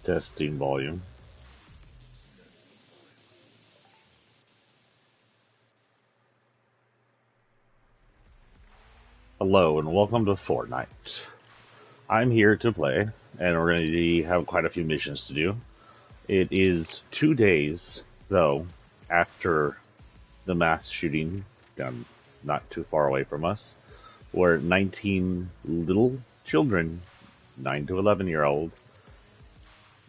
Testing volume. Hello and welcome to Fortnite. I'm here to play, and we're going to have quite a few missions to do. It is 2 days, though, after the mass shooting down not too far away from us, where 19 little children, 9 to 11-year-old,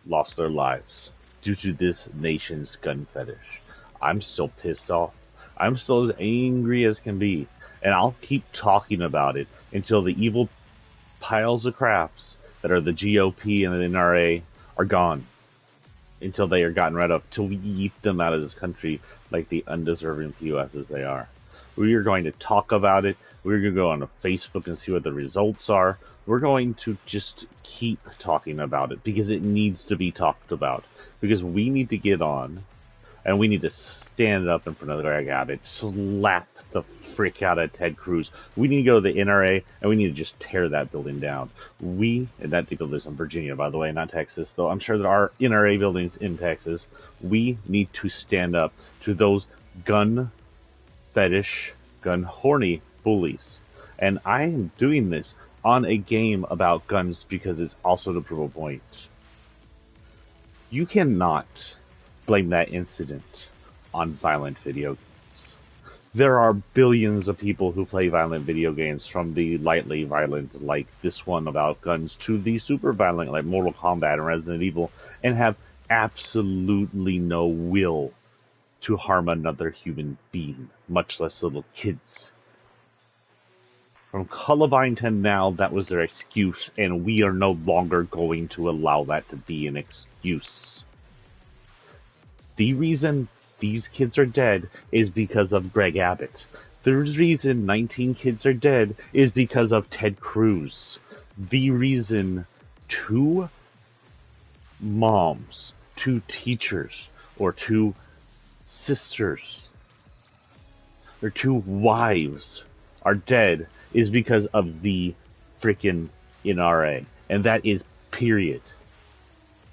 lost their lives due to this nation's gun fetish. I'm still pissed off. I'm still as angry as can be, and I'll keep talking about it until the evil piles of craps that are the GOP and the NRA are gone. Until they are gotten rid of, till we eat them out of this country like the undeserving POSs they are. We are going to talk about it. We're going to go on Facebook and see what the results are. We're going to just keep talking about it because it needs to be talked about. Because we need to get on and we need to stand up in front of the Greg Abbott, slap the frick out of Ted Cruz. We need to go to the NRA and we need to just tear that building down. And that deal lives in Virginia, by the way, not Texas, though I'm sure there are NRA buildings in Texas. We need to stand up to those gun fetish, gun horny bullies. And I am doing this on a game about guns because it's also to prove a point. You cannot blame that incident on violent video games. There are billions of people who play violent video games, from the lightly violent, like this one about guns, to the super violent, like Mortal Kombat and Resident Evil, and have absolutely no will to harm another human being, much less little kids. From Columbine to now, that was their excuse, and we are no longer going to allow that to be an excuse. The reason these kids are dead is because of Greg Abbott. The reason 19 kids are dead is because of Ted Cruz. The reason 2 moms, 2 teachers, or 2 sisters, or 2 wives are dead is because of the frickin' NRA. And that is period.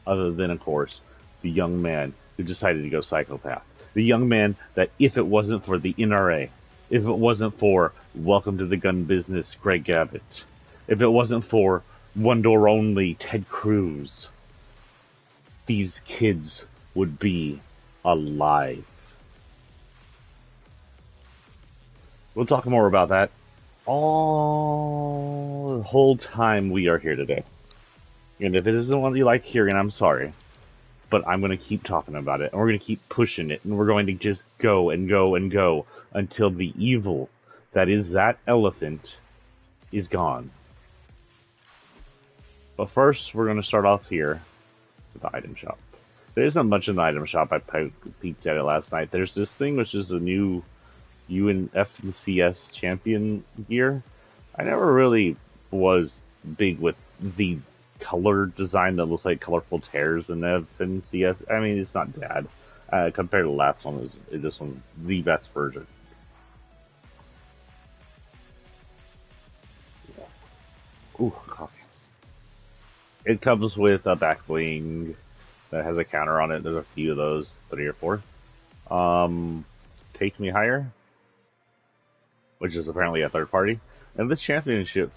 Other than, of course, the young man who decided to go psychopath. The young man that, if it wasn't for the NRA, if it wasn't for Welcome to the Gun Business, Greg Abbott, if it wasn't for One Door Only, Ted Cruz, these kids would be alive. We'll talk more about that all the whole time we are here today. And if it isn't what you like hearing, I'm sorry. But I'm going to keep talking about it, and we're going to keep pushing it, and we're going to just go and go and go until the evil that is that elephant is gone. But first, we're going to start off here with the item shop. There isn't much in the item shop. I peeked at it last night. There's this thing which is a new UNFCS champion gear. I never really was big with the color design that looks like colorful tears in FNCS. I mean, it's not bad. Compared to the last one, this one's the best version. Ooh, coffee. It comes with a back bling that has a counter on it. There's a few of those, 3 or 4. Take Me Higher, which is apparently a third party. And this championship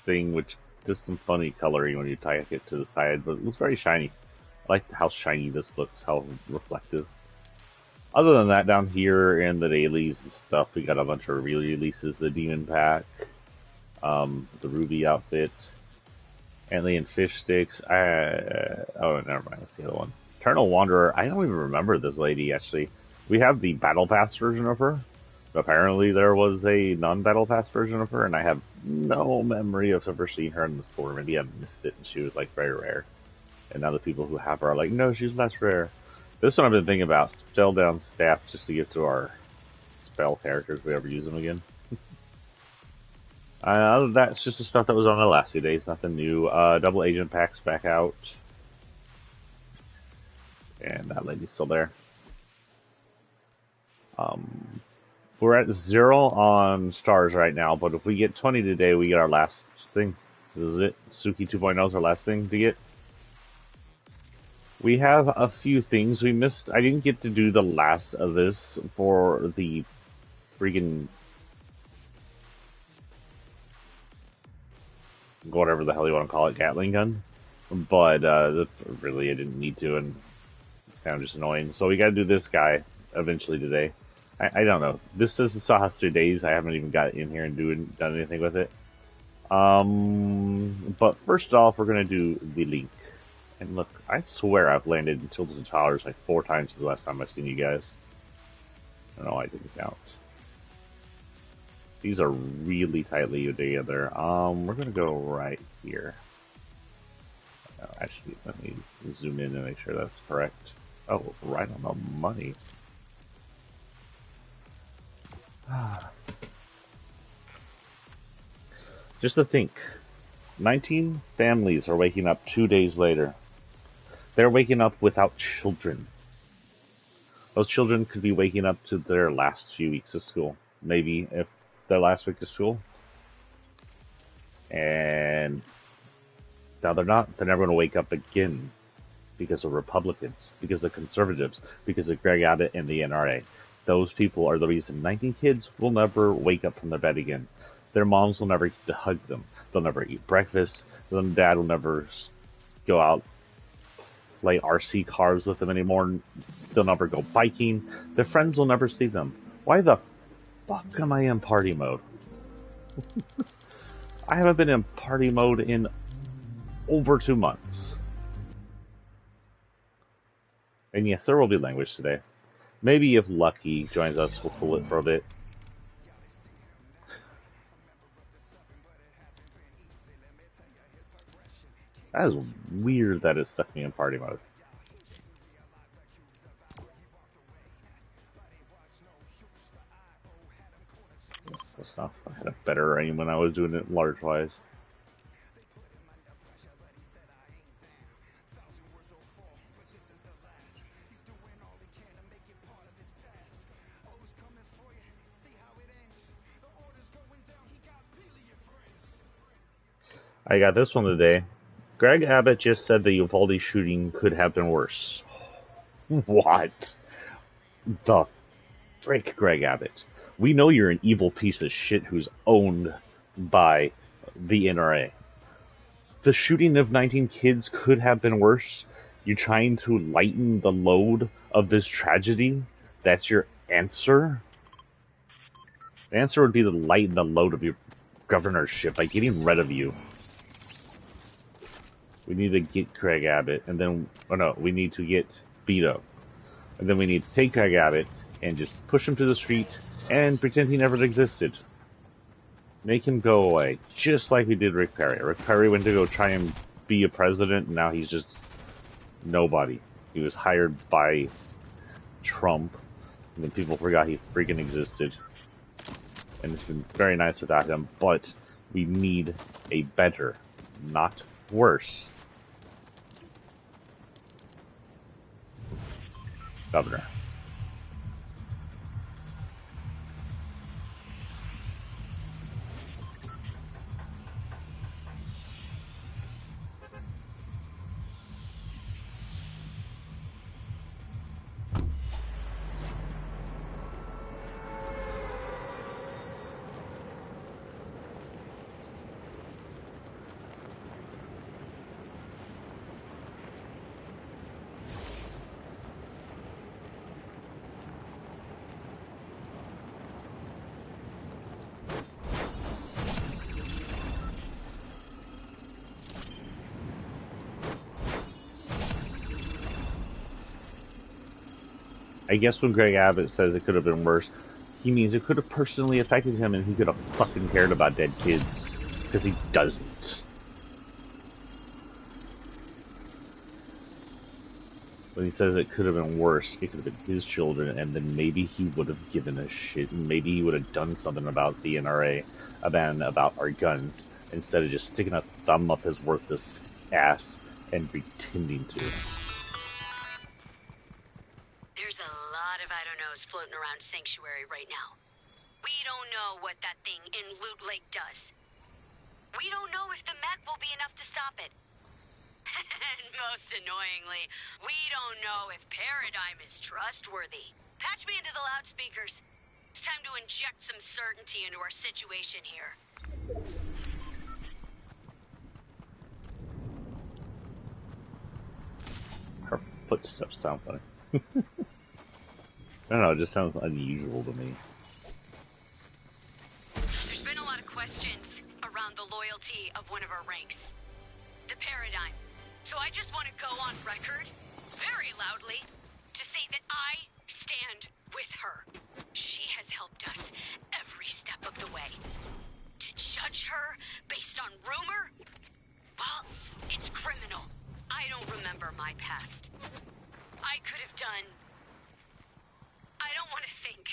thing, which just some funny coloring when you tie it to the side, but it looks very shiny. I like how shiny this looks, how reflective. Other than that, down here in the dailies and stuff, we got a bunch of re-releases. The Demon Pack, the Ruby outfit, Alien Fish Sticks. Oh, never mind, that's the other one. Eternal Wanderer. I don't even remember this lady, actually. We have the Battle Pass version of her. Apparently there was a non-Battle Pass version of her, and I have no memory of ever seeing her in the store. Maybe I missed it, and she was, like, very rare. And now the people who have her are like, no, she's less rare. This one I've been thinking about. Spell down staff just to get to our spell characters if we ever use them again. That's just the stuff that was on the last few days. Nothing new. Double agent packs back out. And that lady's still there. We're at 0 on stars right now, but if we get 20 today, we get our last thing. This is it. Suki 2.0 is our last thing to get. We have a few things we missed. I didn't get to do the last of this for the freaking whatever the hell you want to call it, Gatling gun. But really, I didn't need to, and it's kind of just annoying. So we got to do this guy eventually today. I don't know. This says it still has 3 days. I haven't even got in here and done anything with it. But first off, we're gonna do the link. And look, I swear I've landed in Tilted Towers like 4 times the last time I've seen you guys. No, I didn't count. These are really tightly together. We're gonna go right here. Actually, let me zoom in and make sure that's correct. Oh, right on the money. Just to think, 19 families are waking up 2 days later. They're waking up without children. Those children could be waking up to their last few weeks of school. Maybe if their last week of school. And now they're not. They're never going to wake up again because of Republicans, because of conservatives, because of Greg Abbott and the NRA. Those people are the reason 19 kids will never wake up from their bed again. Their moms will never get to hug them. They'll never eat breakfast. Their dad will never go out, play RC cars with them anymore. They'll never go biking. Their friends will never see them. Why the fuck am I in party mode? I haven't been in party mode in over 2 months. And yes, there will be language today. Maybe if Lucky joins us, we'll pull it for a bit. That is weird that it stuck me in party mode. Stuff. I had a better aim when I was doing it large-wise. I got this one today. Greg Abbott just said the Uvalde shooting could have been worse. What? The frick, Greg Abbott? We know you're an evil piece of shit who's owned by the NRA. The shooting of 19 kids could have been worse. You're trying to lighten the load of this tragedy? That's your answer? The answer would be to lighten the load of your governorship by getting rid of you. We need to get Greg Abbott, and then... Oh no, we need to get Beto. And then we need to take Greg Abbott and just push him to the street and pretend he never existed. Make him go away, just like we did Rick Perry. Rick Perry went to go try and be a president, and now he's just nobody. He was hired by Trump, and then people forgot he freaking existed. And it's been very nice without him, but we need a better, not worse, governor. I guess when Greg Abbott says it could have been worse, he means it could have personally affected him and he could have fucking cared about dead kids. Because he doesn't. When he says it could have been worse, it could have been his children, and then maybe he would have given a shit, and maybe he would have done something about the NRA, about our guns, instead of just sticking a thumb up his worthless ass and pretending to. There's a lot of I-don't-knows floating around Sanctuary right now. We don't know what that thing in Loot Lake does. We don't know if the mech will be enough to stop it. And most annoyingly, we don't know if Paradigm is trustworthy. Patch me into the loudspeakers. It's time to inject some certainty into our situation here. Her footsteps sound funny. I don't know, it just sounds unusual to me. There's been a lot of questions around the loyalty of one of our ranks, the Paradigm. So I just want to go on record, very loudly, to say that I stand with her. She has helped us every step of the way. To judge her based on rumor? Well, it's criminal. I don't remember my past. I could have done... I don't want to think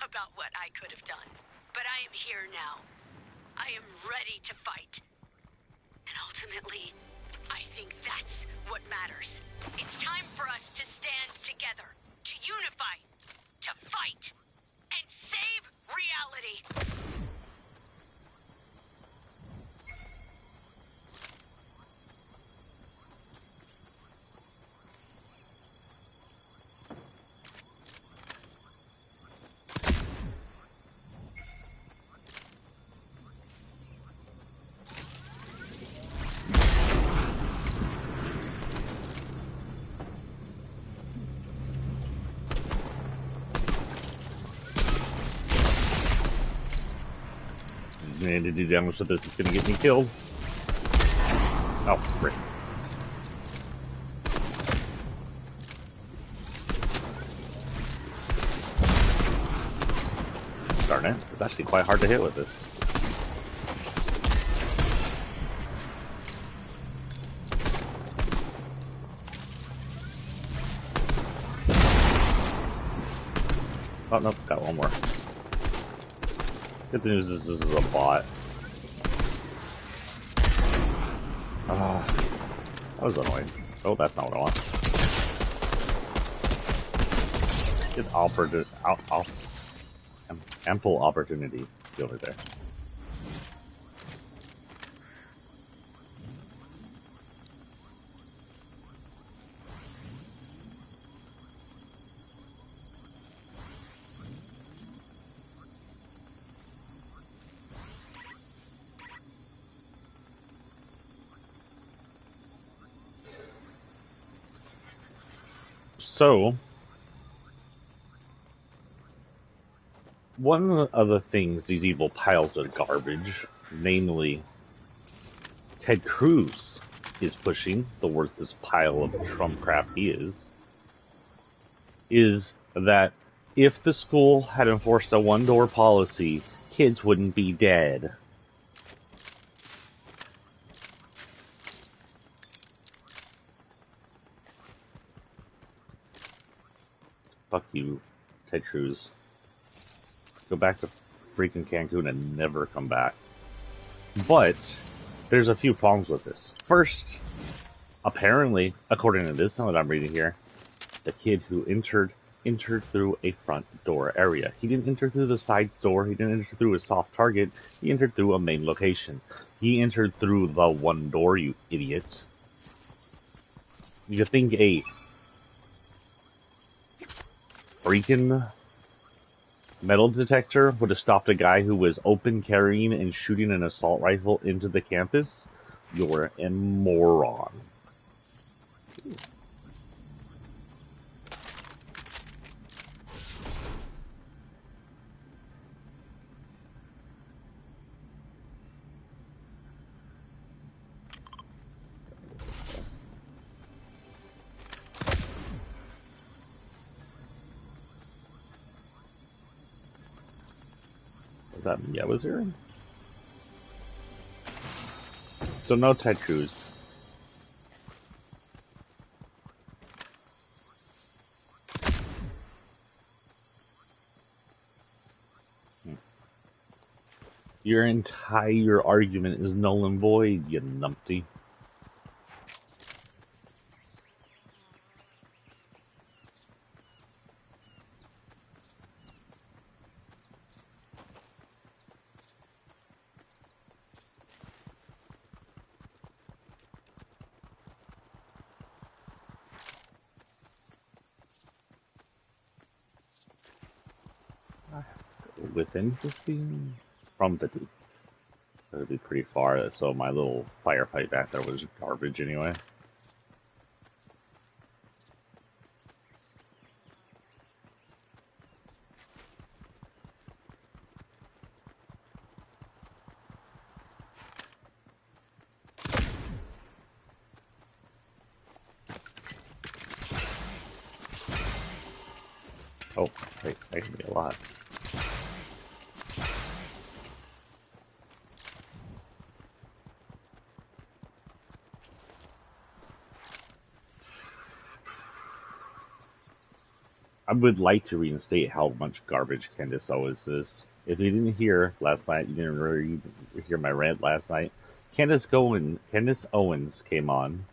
about what I could have done. But I am here now. I am ready to fight. And ultimately, I think that's what matters. It's time for us to stand together, to unify, to fight, and save reality. And to do damage with this is going to get me killed. Oh, frick. Darn it. It's actually quite hard to hit with this. Oh, no, got one more. Good news is this is a bot. Ah, that was annoying. Oh, that's not what I want. Get ample opportunity to be over there. So, one of the things these evil piles of garbage, namely Ted Cruz, is pushing towards this pile of Trump crap he is that if the school had enforced a one-door policy, kids wouldn't be dead. Fuck you, Ted Cruz. Go back to freaking Cancun and never come back. But there's a few problems with this. First, apparently, according to this one that I'm reading here, the kid who entered through a front door area. He didn't enter through the side door. He didn't enter through a soft target. He entered through a main location. He entered through the one door, you idiot. You think a freaking metal detector would have stopped a guy who was open carrying and shooting an assault rifle into the campus? You're a moron. Was that yeah, was there? So no Ted Cruz. Your entire argument is null and void, you numpty. Within 15? From 50. That would be pretty far, so my little firefight back there was garbage anyway. Oh, wait, that can be a lot. I would like to reinstate how much garbage Candace always is. If you didn't hear last night, you didn't really hear my rant last night. Candace Owens came on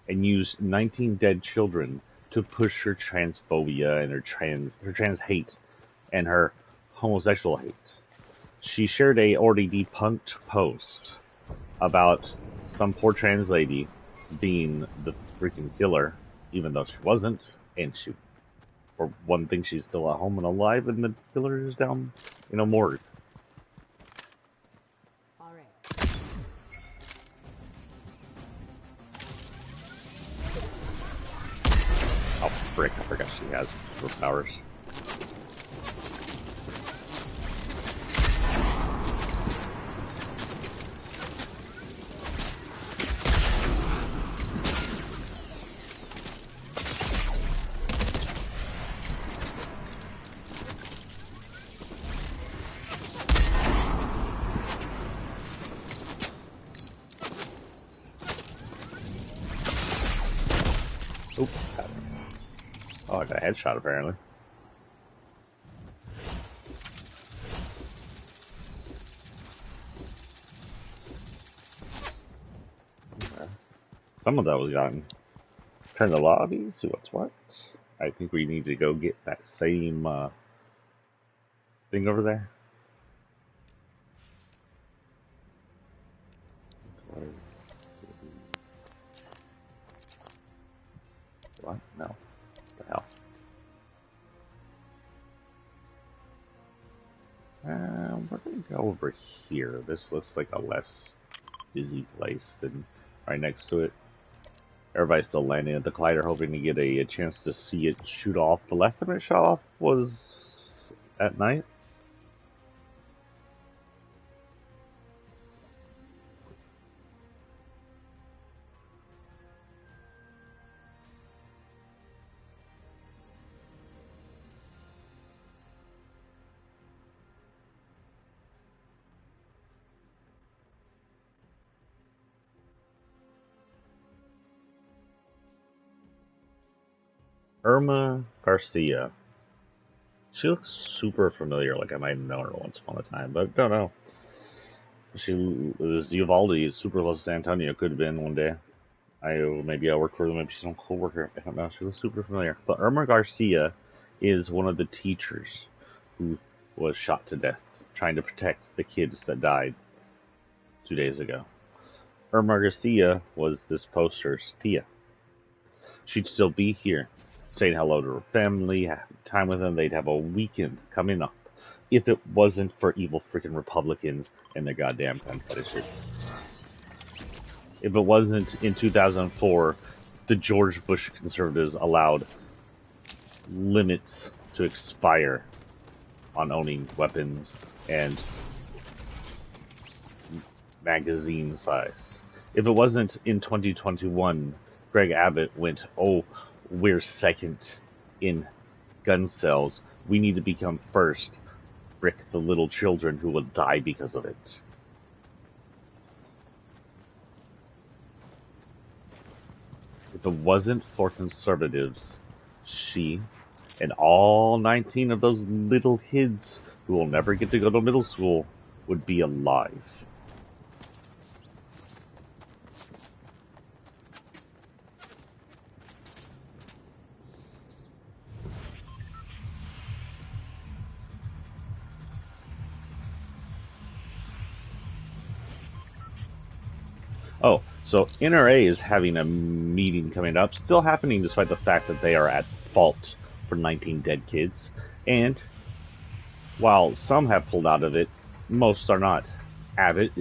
and used 19 dead children to push her transphobia and her trans hate and her homosexual hate. She shared a already debunked post about some poor trans lady being the freaking killer, even though she wasn't, and she, for one thing, she's still at home and alive, and the killer is down in a morgue. All right. Oh, frick, I forgot she has superpowers. Oops. Oh, I got a headshot apparently. Okay. Some of that was gotten. Turn the lobby, see what's what. I think we need to go get that same thing over there. What? No. What the hell? We're gonna go over here. This looks like a less busy place than right next to it. Everybody's still landing at the glider, hoping to get a chance to see it shoot off. The last time it shot off was at night. Irma Garcia. She looks super familiar, like I might have known her once upon a time, but don't know. She was Uvalde, super close to San Antonio. Could have been one day. Maybe I work for them. Maybe she's some co-worker. I don't know. She was super familiar. But Irma Garcia is one of the teachers who was shot to death trying to protect the kids that died 2 days ago. Irma Garcia was this poster's Tia. She'd still be here, saying hello to her family, having time with them. They'd have a weekend coming up if it wasn't for evil freaking Republicans and their goddamn gun fetishes. If it wasn't in 2004, the George Bush conservatives allowed limits to expire on owning weapons and magazine size. If it wasn't in 2021, Greg Abbott went, "Oh, we're second in gun sales. We need to become first. Frick the little children who will die because of it." If it wasn't for conservatives, she and all 19 of those little kids who will never get to go to middle school would be alive. Oh, so NRA is having a meeting coming up, still happening despite the fact that they are at fault for 19 dead kids. And While some have pulled out of it, most are not. Abbott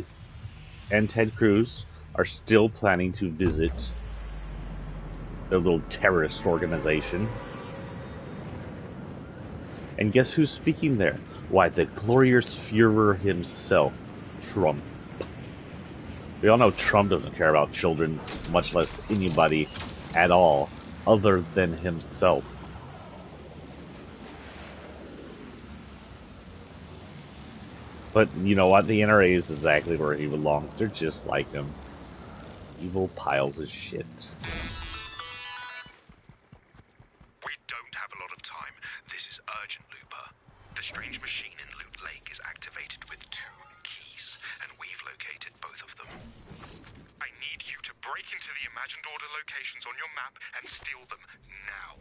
and Ted Cruz are still planning to visit their little terrorist organization. And guess who's speaking there? Why, the glorious Führer himself, Trump. We all know Trump doesn't care about children, much less anybody at all, other than himself. But you know what? The NRA is exactly where he belongs. They're just like him. Evil piles of shit. We don't have a lot of time. This is urgent, Looper. The strange machine in Loot Lake is activated with 2 keys, and we've located both of them. I need you to break into the imagined order locations on your map and steal them now.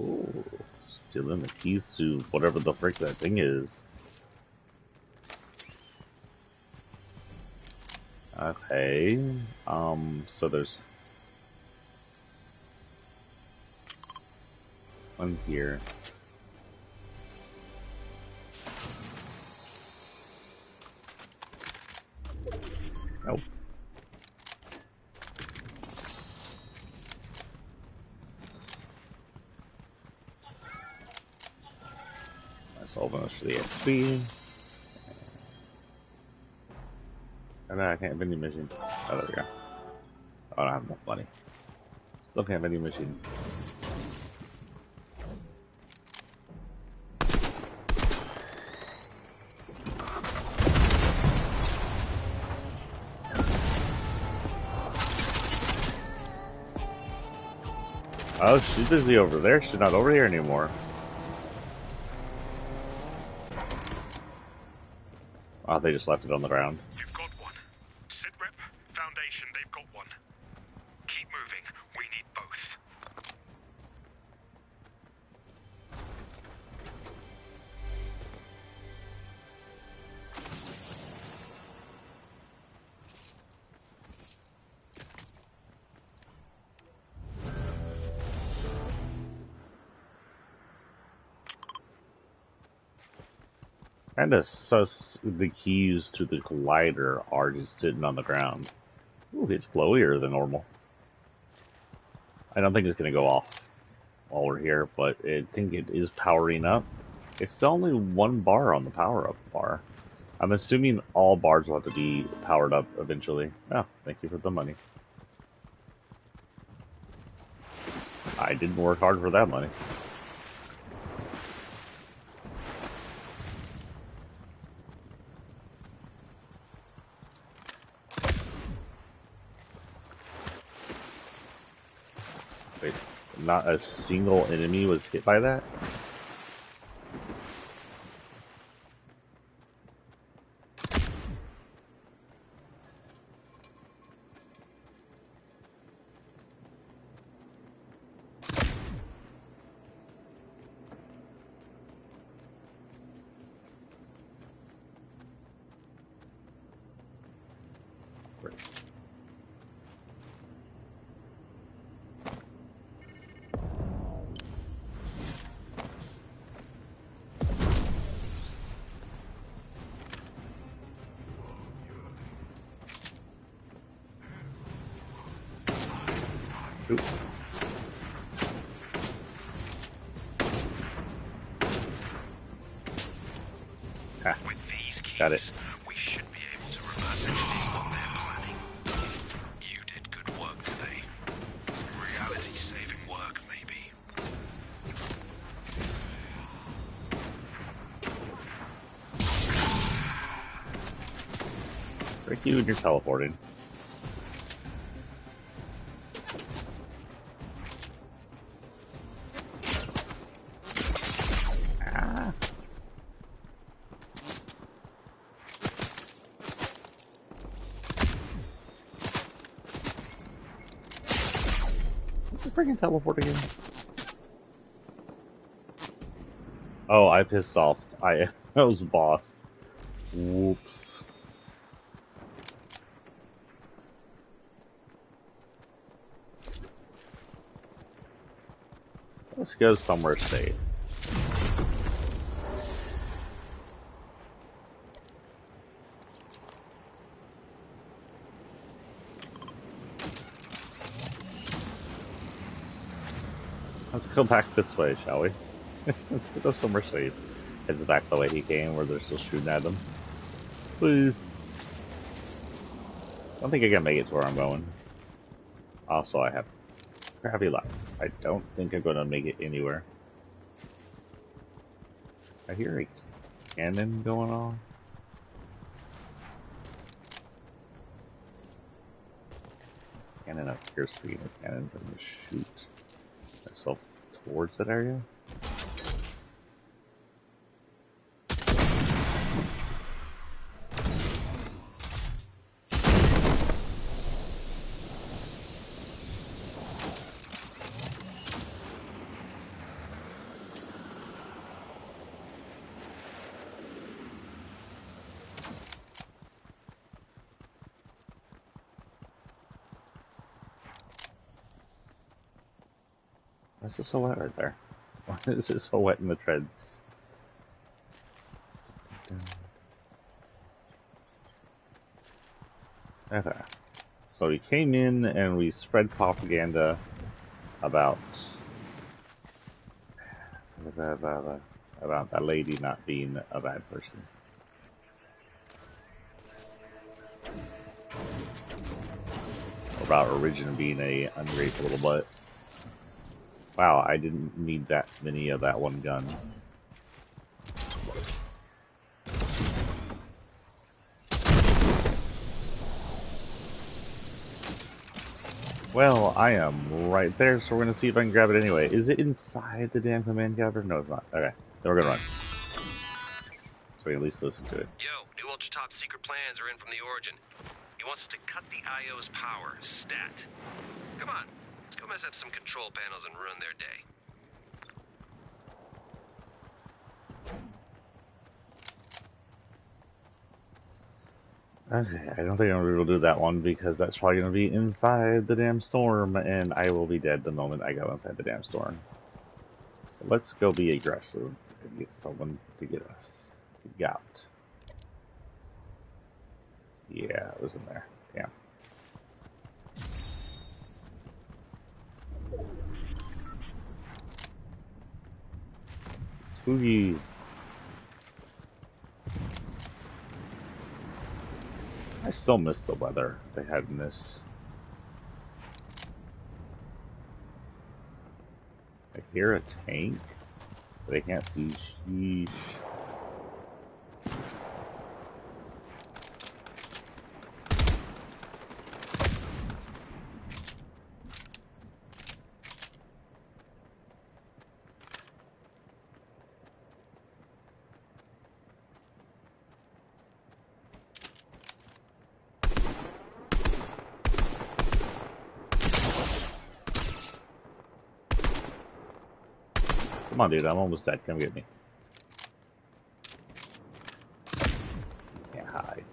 Ooh, stealing the keys to whatever the frick that thing is. Okay, so there's one here. Nope. That's all much for the XP. And I can't have any mission. Oh, there we go. Oh, I don't have enough money. Still can't have any mission. Oh, she's busy over there. She's not over here anymore. Oh, they just left it on the ground. You've got one. Sitrep, Foundation, they've got one. Keep moving. We need both. And to suss the keys to the collider are just sitting on the ground. Ooh, it's glowier than normal. I don't think it's going to go off while we're here, but I think it is powering up. It's only 1 bar on the power-up bar. I'm assuming all bars will have to be powered up eventually. Oh, thank you for the money. I didn't work hard for that money. Wait, not a single enemy was hit by that? Ooh. Ah, With these keys, got it. we should be able to reverse engineer what they're planning. You did good work today. Reality-saving work, maybe. Break you and you're teleporting. Ah. What's the freaking teleport again? Oh, I pissed off. I was boss. Whoops. Let's go somewhere safe. Let's go back this way, shall we? Let's go somewhere safe. Heads back the way he came, where they're still shooting at him. Please. I don't think I can make it to where I'm going. Also, I have crappy luck. I don't think I'm going to make it anywhere. I hear a cannon going on. Cannon up here, speaking of cannons, I'm going to shoot myself towards that area. Why is it so wet right there? Why is it so wet in the treads? Okay. So we came in and we spread propaganda about that lady not being a bad person. About Origin being a ungrateful little butt. Wow, I didn't need that many of that one gun. Well, I am right there, so we're gonna see if I can grab it anyway. Is it inside the damn command cavern? No, it's not. Okay, then we're gonna run. So we can at least listen to it. Yo, new ultra top secret plans are in from the Origin. He wants us to cut the IO's power, stat. Come on, let's go mess up some control panels and ruin their day. Okay, I don't think I'm gonna be able to do that one because that's probably gonna be inside the damn storm, and I will be dead the moment I go inside the damn storm. So let's go be aggressive and get someone to get us. Get out. Yeah, it was in there. Damn. Spooky. I still miss the weather they had in this. I hear a tank, but I can't see. Sheesh. Come on, dude, I'm almost dead. Come get me. Can't hide.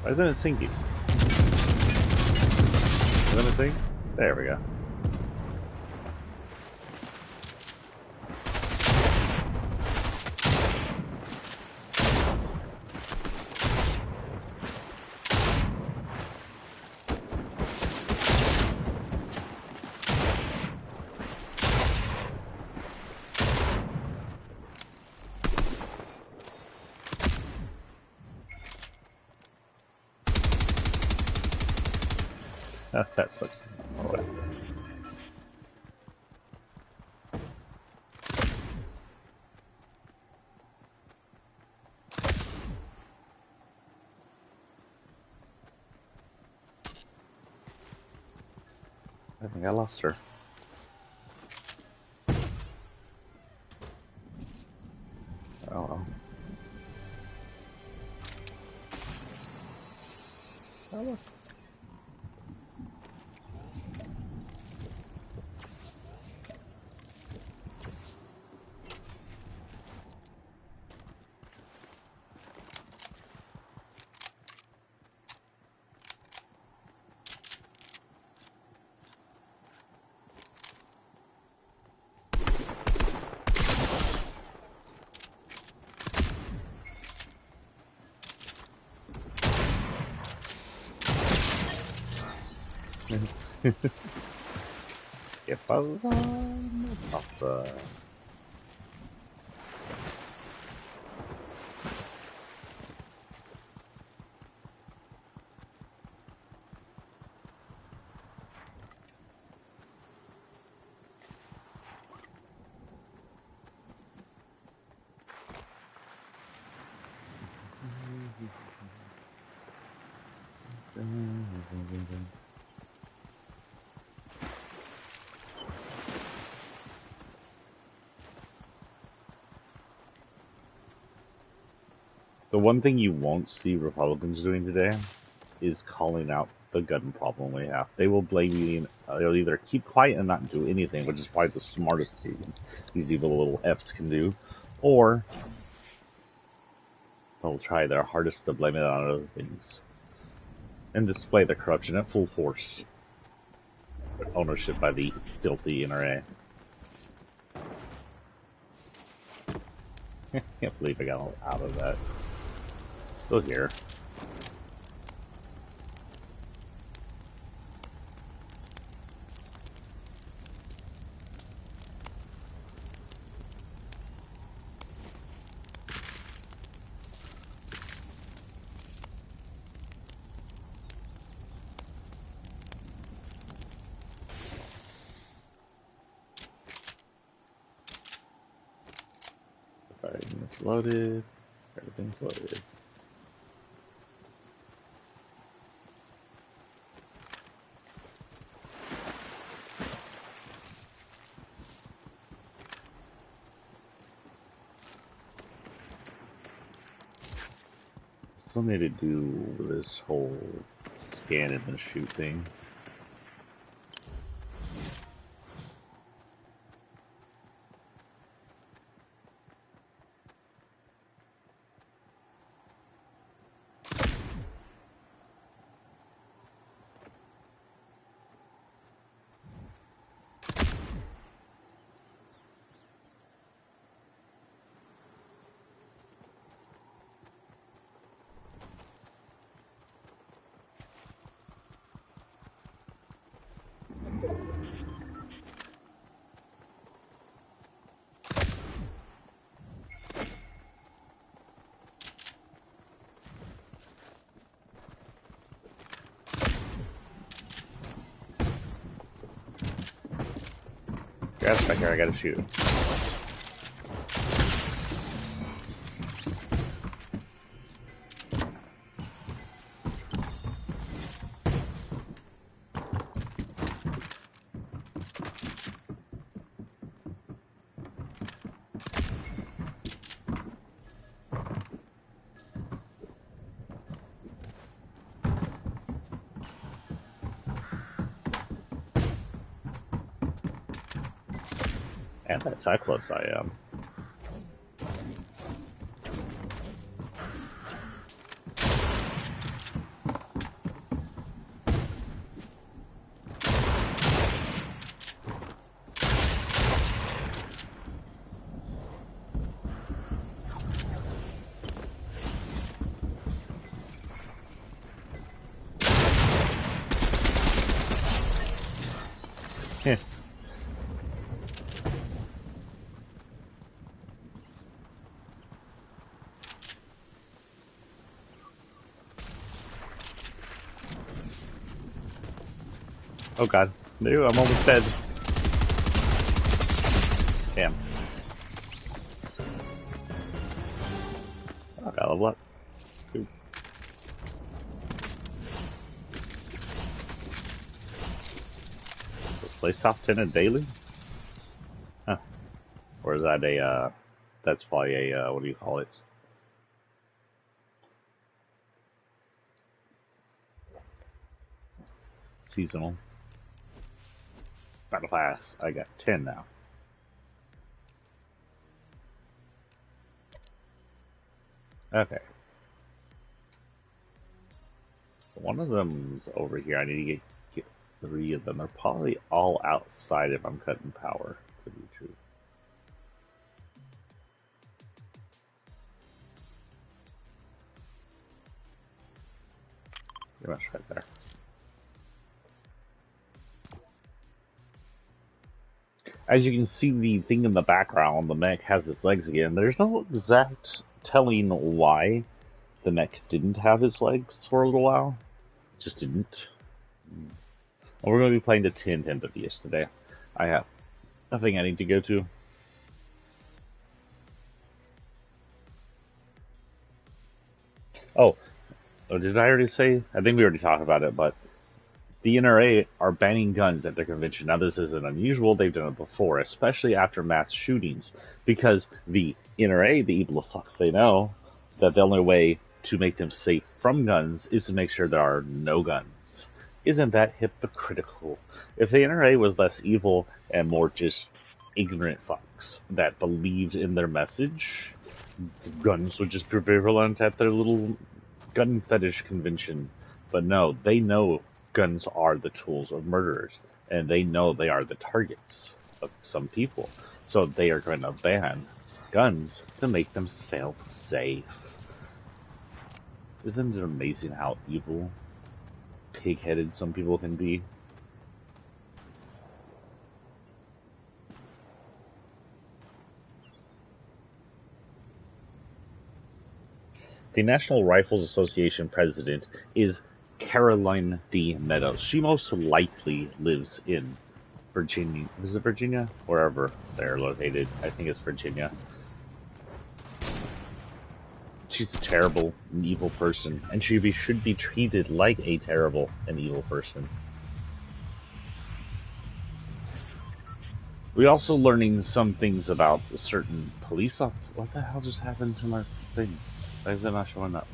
Why isn't it sinking? Isn't it sink? There we go. That's such a way. I think I lost her. Oh well. Oh, look. If I was on Papa. The one thing you won't see Republicans doing today is calling out the gun problem we have. They will blame you. They'll either keep quiet and not do anything, which is probably the smartest thing these evil little Fs can do, or they'll try their hardest to blame it on other things and display the corruption at full force. Ownership by the filthy NRA. Can't believe I got out of that. Still here. Everything's loaded. Everything's loaded. Still need to do this whole scan and then shoot thing. Gas back here, I gotta shoot. And that's how close I am. Heh. Oh god. No, I'm almost dead. Damn. I got a level up. Ooh. Place top 10 a daily? Huh. Or is that a, that's probably a, what do you call it? Seasonal. Battle Pass. I got 10 now. Okay. So one of them's over here. I need to get 3 of them. They're probably all outside if I'm cutting power, to be true. Pretty much right there. As you can see, the thing in the background, the mech has its legs again. There's no exact telling why the mech didn't have its legs for a little while. Just didn't. We're going to be playing the 1050s today. I have a thing I need to go to. Oh, did I already say? I think we already talked about it, but the NRA are banning guns at their convention. Now, this isn't unusual. They've done it before, especially after mass shootings, because the NRA, the evil fucks, they know that the only way to make them safe from guns is to make sure there are no guns. Isn't that hypocritical? If the NRA was less evil and more just ignorant fucks that believed in their message, guns would just be prevalent at their little gun fetish convention. But no, they know guns are the tools of murderers, and they know they are the targets of some people. So they are going to ban guns to make themselves safe. Isn't it amazing how evil, pig-headed some people can be? The National Rifles Association president is Caroline D. Meadows. She most likely lives in Virginia. Is it Virginia? Wherever they're located. I think it's Virginia. She's a terrible and evil person, and she should be treated like a terrible and evil person. We're also learning some things about certain police officers. What the hell just happened to my thing? Why is it not showing up?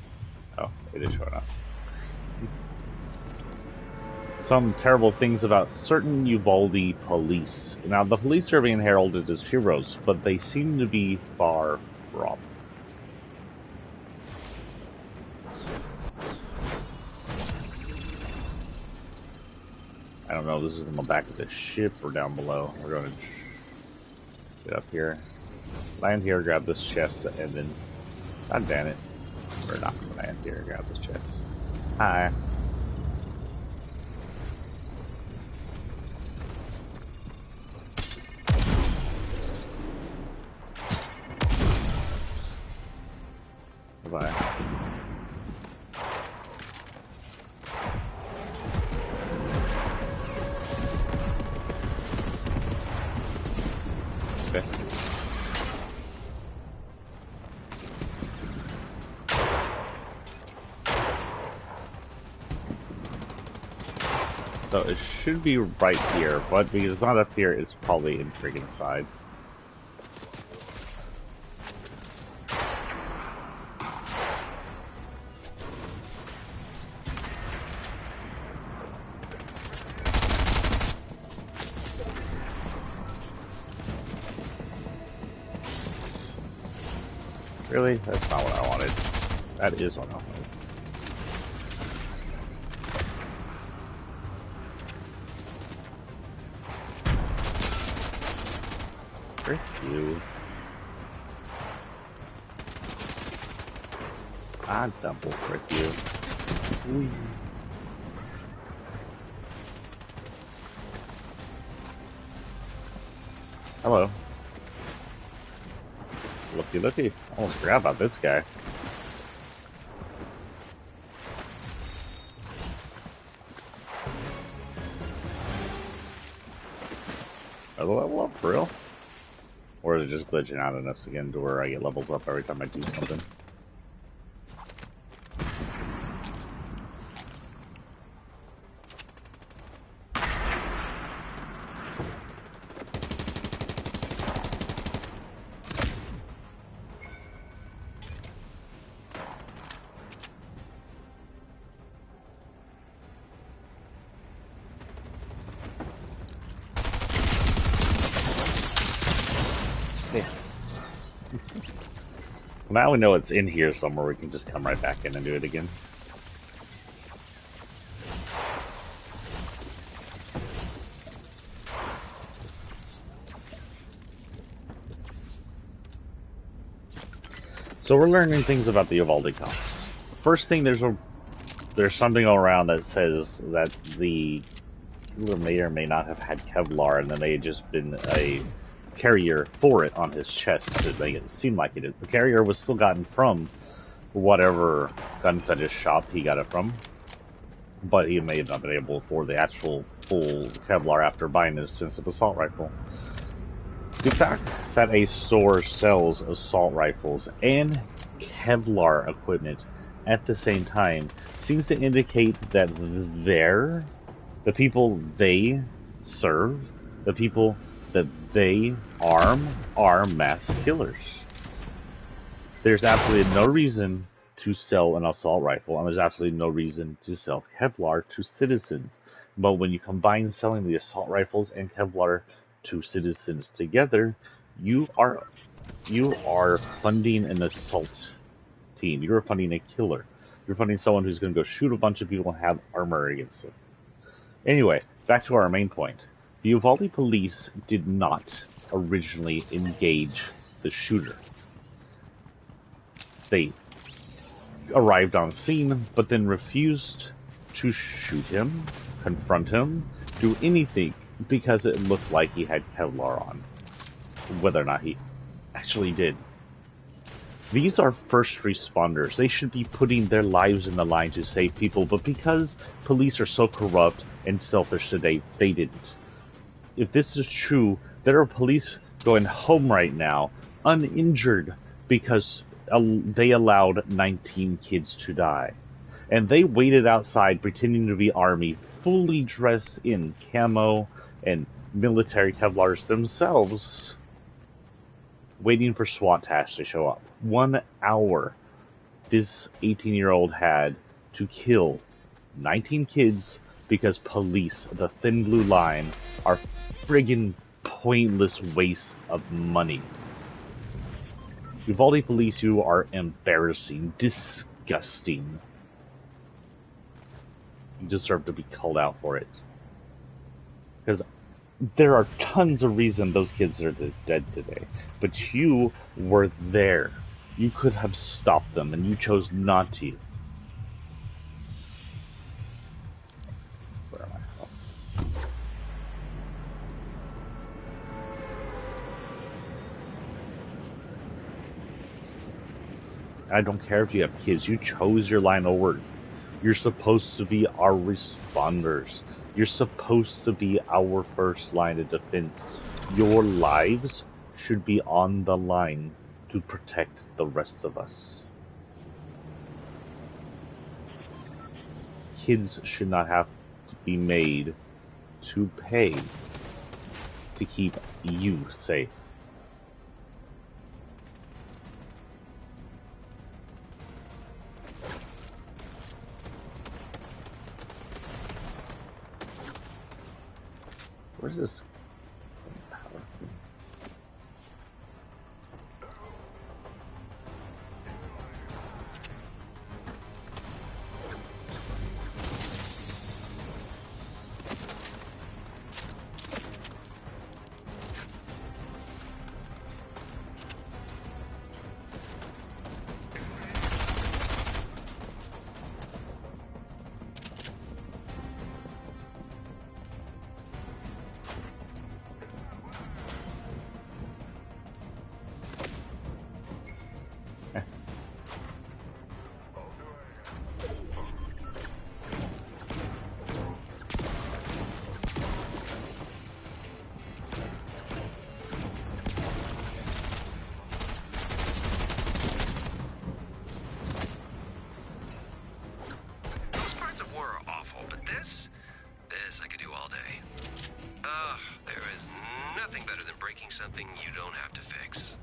Oh, it is showing up. Some terrible things about certain Uvalde police. Now, the police are being heralded as heroes, but they seem to be far from. I don't know, this is on the back of the ship or down below. We're going to get up here. Land here, grab this chest, and then... God damn it. We're not going to land here, grab this chest. Hi. Bye-bye. Okay. So it should be right here, but because it's not up here, it's probably in friggin' side. Really? That's not what I wanted. That is what I wanted. Frick you. I double frick you. Whee. Hello. Looky looky. I almost forgot about this guy. Another level up, for real? Or is it just glitching out on us again to where I get levels up every time I do something? Now we know it's in here somewhere, we can just come right back in and do it again. So we're learning things about the Uvalde cops. First thing, there's something around that says that the Killer may or may not have had Kevlar, and then they had just been a carrier for it on his chest to make it seem like it is. The carrier was still gotten from whatever gun fetish shop he got it from, but he may have not been able to afford the actual full Kevlar after buying an expensive assault rifle. The fact that a store sells assault rifles and Kevlar equipment at the same time seems to indicate that the people they serve, the people that they arm, are mass killers. There's absolutely no reason to sell an assault rifle, and there's absolutely no reason to sell Kevlar to citizens. But when you combine selling the assault rifles and Kevlar to citizens together, you are funding an assault team. You're funding a killer. You're funding someone who's going to go shoot a bunch of people and have armor against them. Anyway, back to our main point. The Uvalde police did not originally engage the shooter. They arrived on scene, but then refused to shoot him, confront him, do anything, because it looked like he had Kevlar on. Whether or not he actually did. These are first responders. They should be putting their lives in the line to save people, but because police are so corrupt and selfish today, they didn't. If this is true, there are police going home right now, uninjured, because they allowed 19 kids to die. And they waited outside pretending to be army, fully dressed in camo and military Kevlars themselves, waiting for SWAT task to show up. 1 hour this 18-year-old had to kill 19 kids because police, the thin blue line, are friggin' pointless waste of money. Uvalde police, you are embarrassing, disgusting. You deserve to be called out for it. Because there are tons of reasons those kids are dead today. But you were there. You could have stopped them, and you chose not to. Where am I? Oh. I don't care if you have kids. You chose your line of work. You're supposed to be our responders. You're supposed to be our first line of defense. Your lives should be on the line to protect the rest of us. Kids should not have to be made to pay to keep you safe. Where's this? Something you don't have to fix.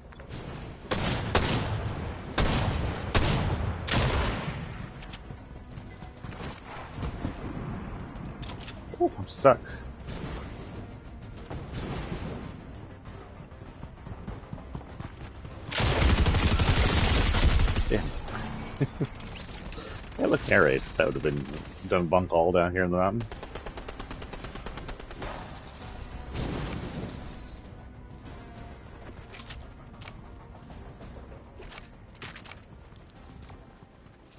Oh, I'm stuck. Yeah. Yeah, look, air raid. That would have been done bunk all down here in the mountain.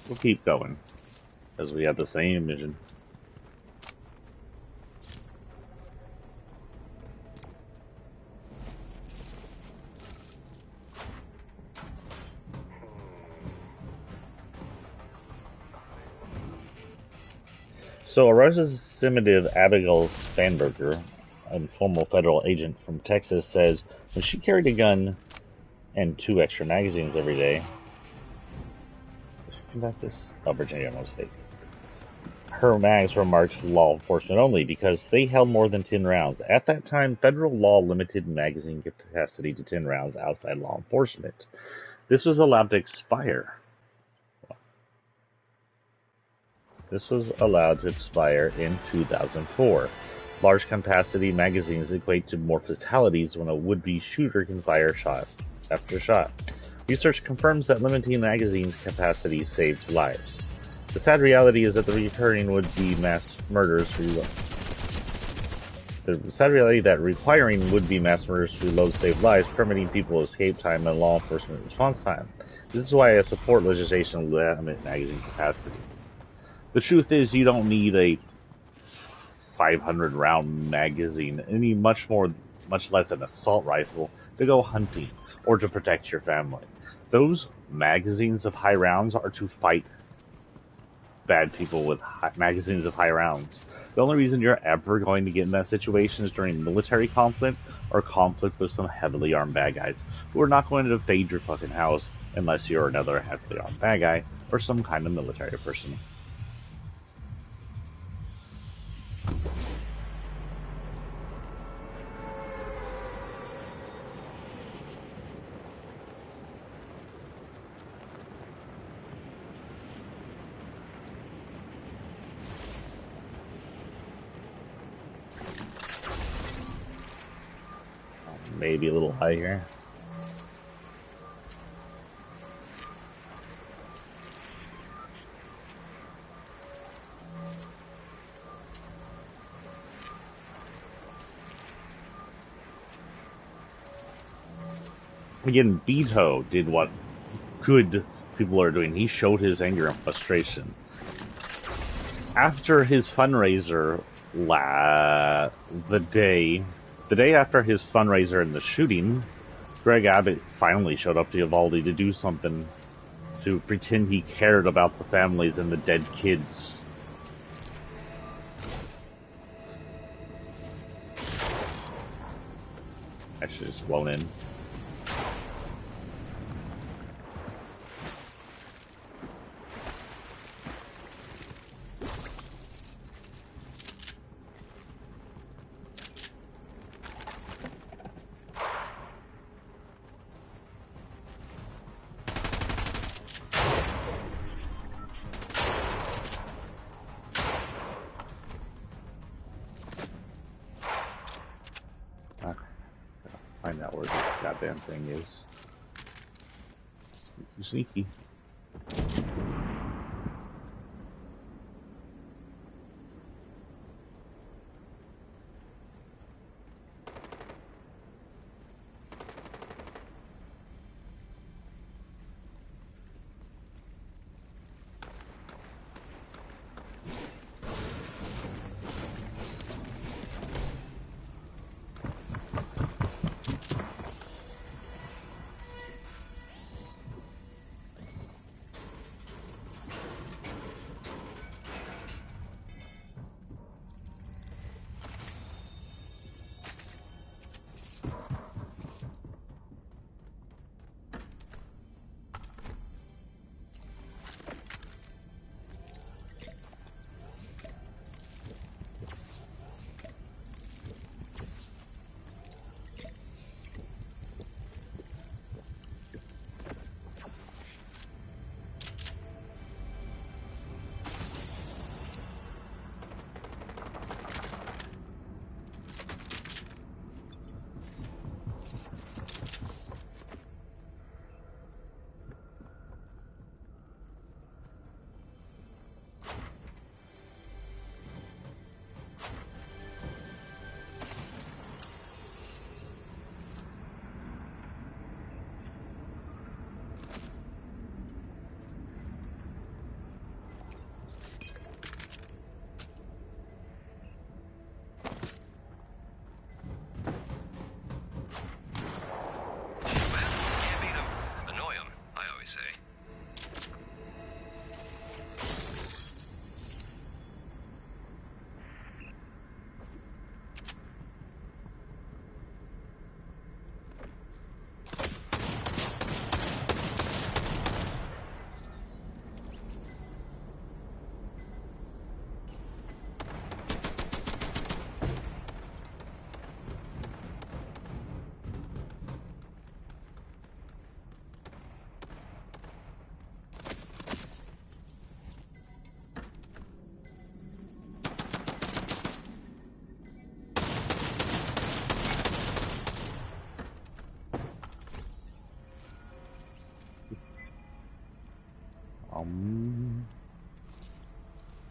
We'll keep going, as we have the same mission. So, a representative Abigail Spanberger, a former federal agent from Texas, says when she carried a gun and 2 extra magazines every day. Did she conduct this? Oh, Virginia, no state. Her mags were marked for law enforcement only because they held more than 10 rounds. At that time, federal law limited magazine capacity to 10 rounds outside law enforcement. This was allowed to expire. This was allowed to expire in 2004. Large capacity magazines equate to more fatalities when a would-be shooter can fire shot after shot. Research confirms that limiting magazines capacity saved lives. The sad reality is that requiring would-be mass murders to reload save lives, permitting people escape time and law enforcement response time. This is why I support legislation to limit magazine capacity. The truth is, you don't need a 500-round magazine, much less an assault rifle, to go hunting or to protect your family. Those magazines of high rounds are to fight bad people with magazines of high rounds. The only reason you're ever going to get in that situation is during military conflict or conflict with some heavily armed bad guys who are not going to invade your fucking house unless you're another heavily armed bad guy or some kind of military person. Maybe a little high here. Again, Beto did what good people are doing. He showed his anger and frustration. After his fundraiser, the day after his fundraiser and the shooting, Greg Abbott finally showed up to Uvalde to do something, to pretend he cared about the families and the dead kids. I should just flown in. Find out where this goddamn thing is. Sneaky.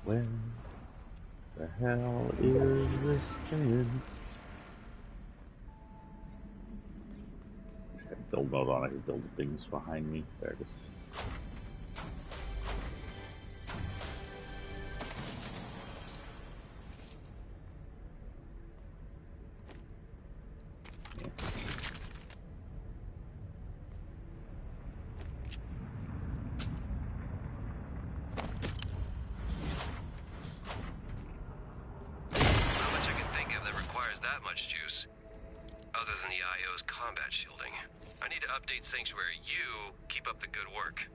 Where the hell is this thing? I have build mode on. I can build things behind me. There it is. That much juice. Other than the IO's combat shielding. I need to update Sanctuary. You keep up the good work.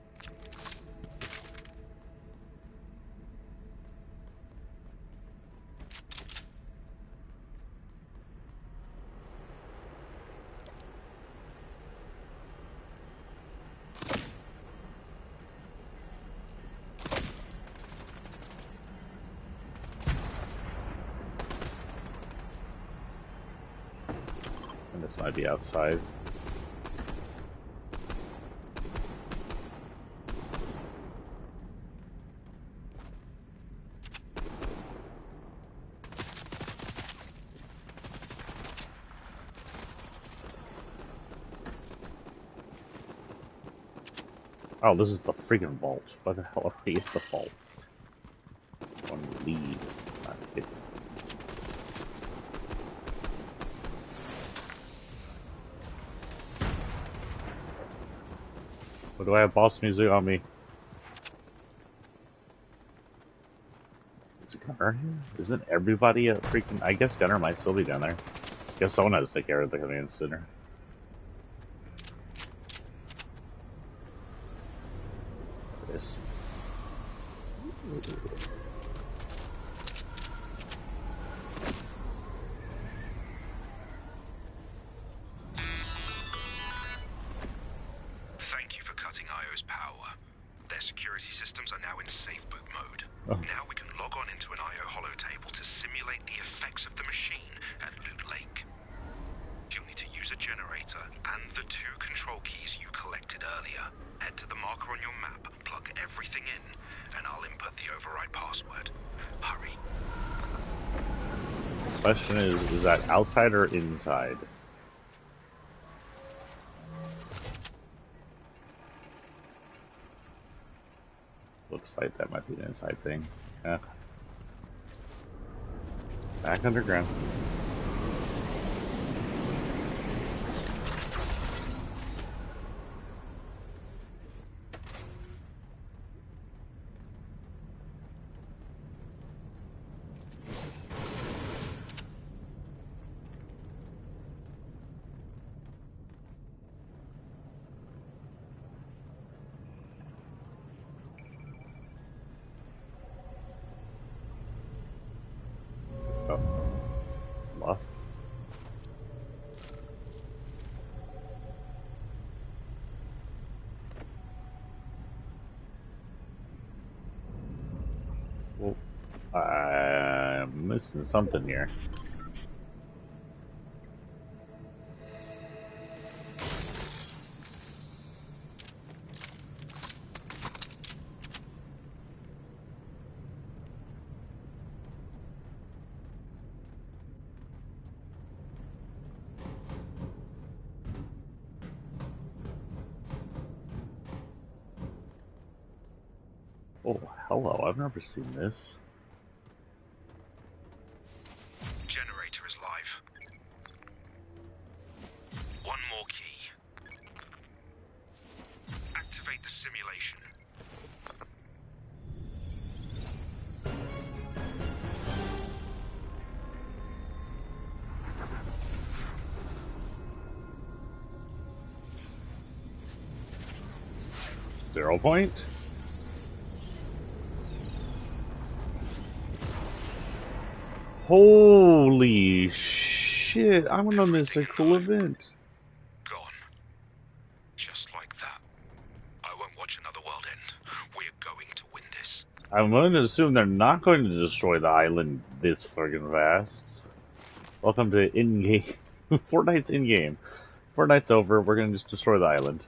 This might be outside. Oh, this is the freaking vault. What the hell is the vault? One lead. What do I have boss music on me? Is Gunner here? Isn't everybody a freaking... I guess Gunner might still be down there. Guess someone has to take care of the command center. This. Thank you for cutting IO's power. Their security systems are now in safe boot mode. Oh. Now we can log on into an IO holotable to simulate the effects of the machine at Loot Lake. You'll need to use a generator and the 2 control keys you collected earlier. Head to the marker on your map, plug everything in, and I'll input the override password. Hurry. Question is that outside or inside? Looks like that might be an inside thing. Yeah. Back underground. Well, I'm missing something here. Oh, hello, I've never seen this. Generator is live. One more key. Activate the simulation. Zero point? Holy shit, I'm gonna miss a cool event. Gone. Just like that. I won't watch another world end. We're going to win this. I'm going to assume they're not going to destroy the island this friggin' fast. Welcome to in-game. Fortnite's in-game. Fortnite's over, we're gonna just destroy the island.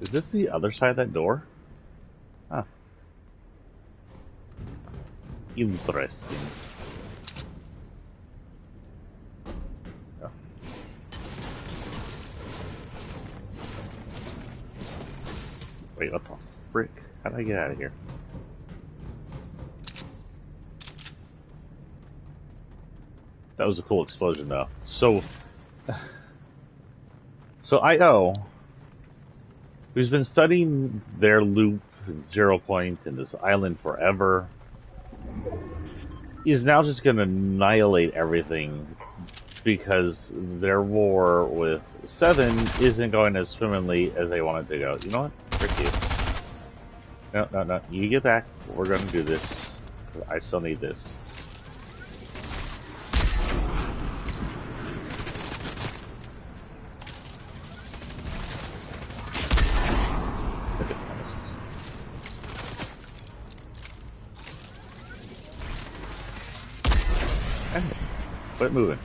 Is this the other side of that door? Huh. Interesting. Oh. Wait, what the frick? How did I get out of here? That was a cool explosion, though. So I.O., who's been studying their loop and zero point in this island forever, is now just going to annihilate everything because their war with Seven isn't going as swimmingly as they wanted to go. You know what? Frick you. No. You get back. We're going to do this. I still need this. Quit moving.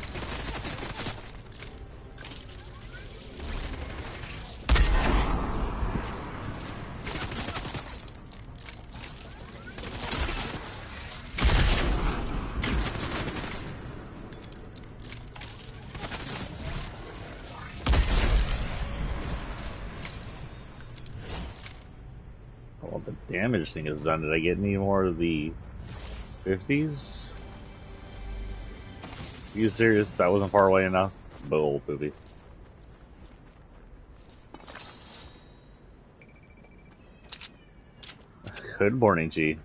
Well, the damage thing is done. Did I get any more of the 50s? Are you serious? That wasn't far away enough? Bull poopy. Good morning, G.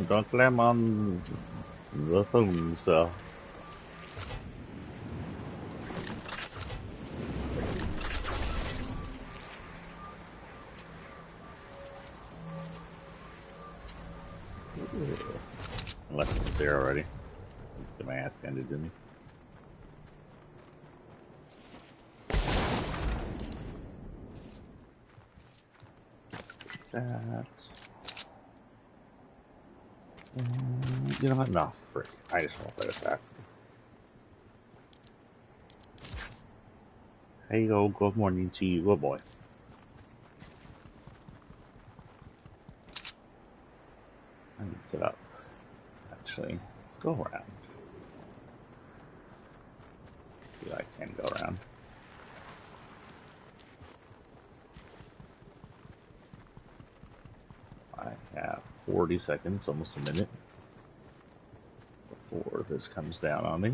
Don't climb on the phone, so. Unless it's there already. Get my ass handed to me. That. You know what? No, frick. I just won't let it back. Hey, yo, good morning to you, good boy. I need to get up. Actually, let's go around. See, I can go around. I have 40 seconds, almost a minute, before this comes down on me.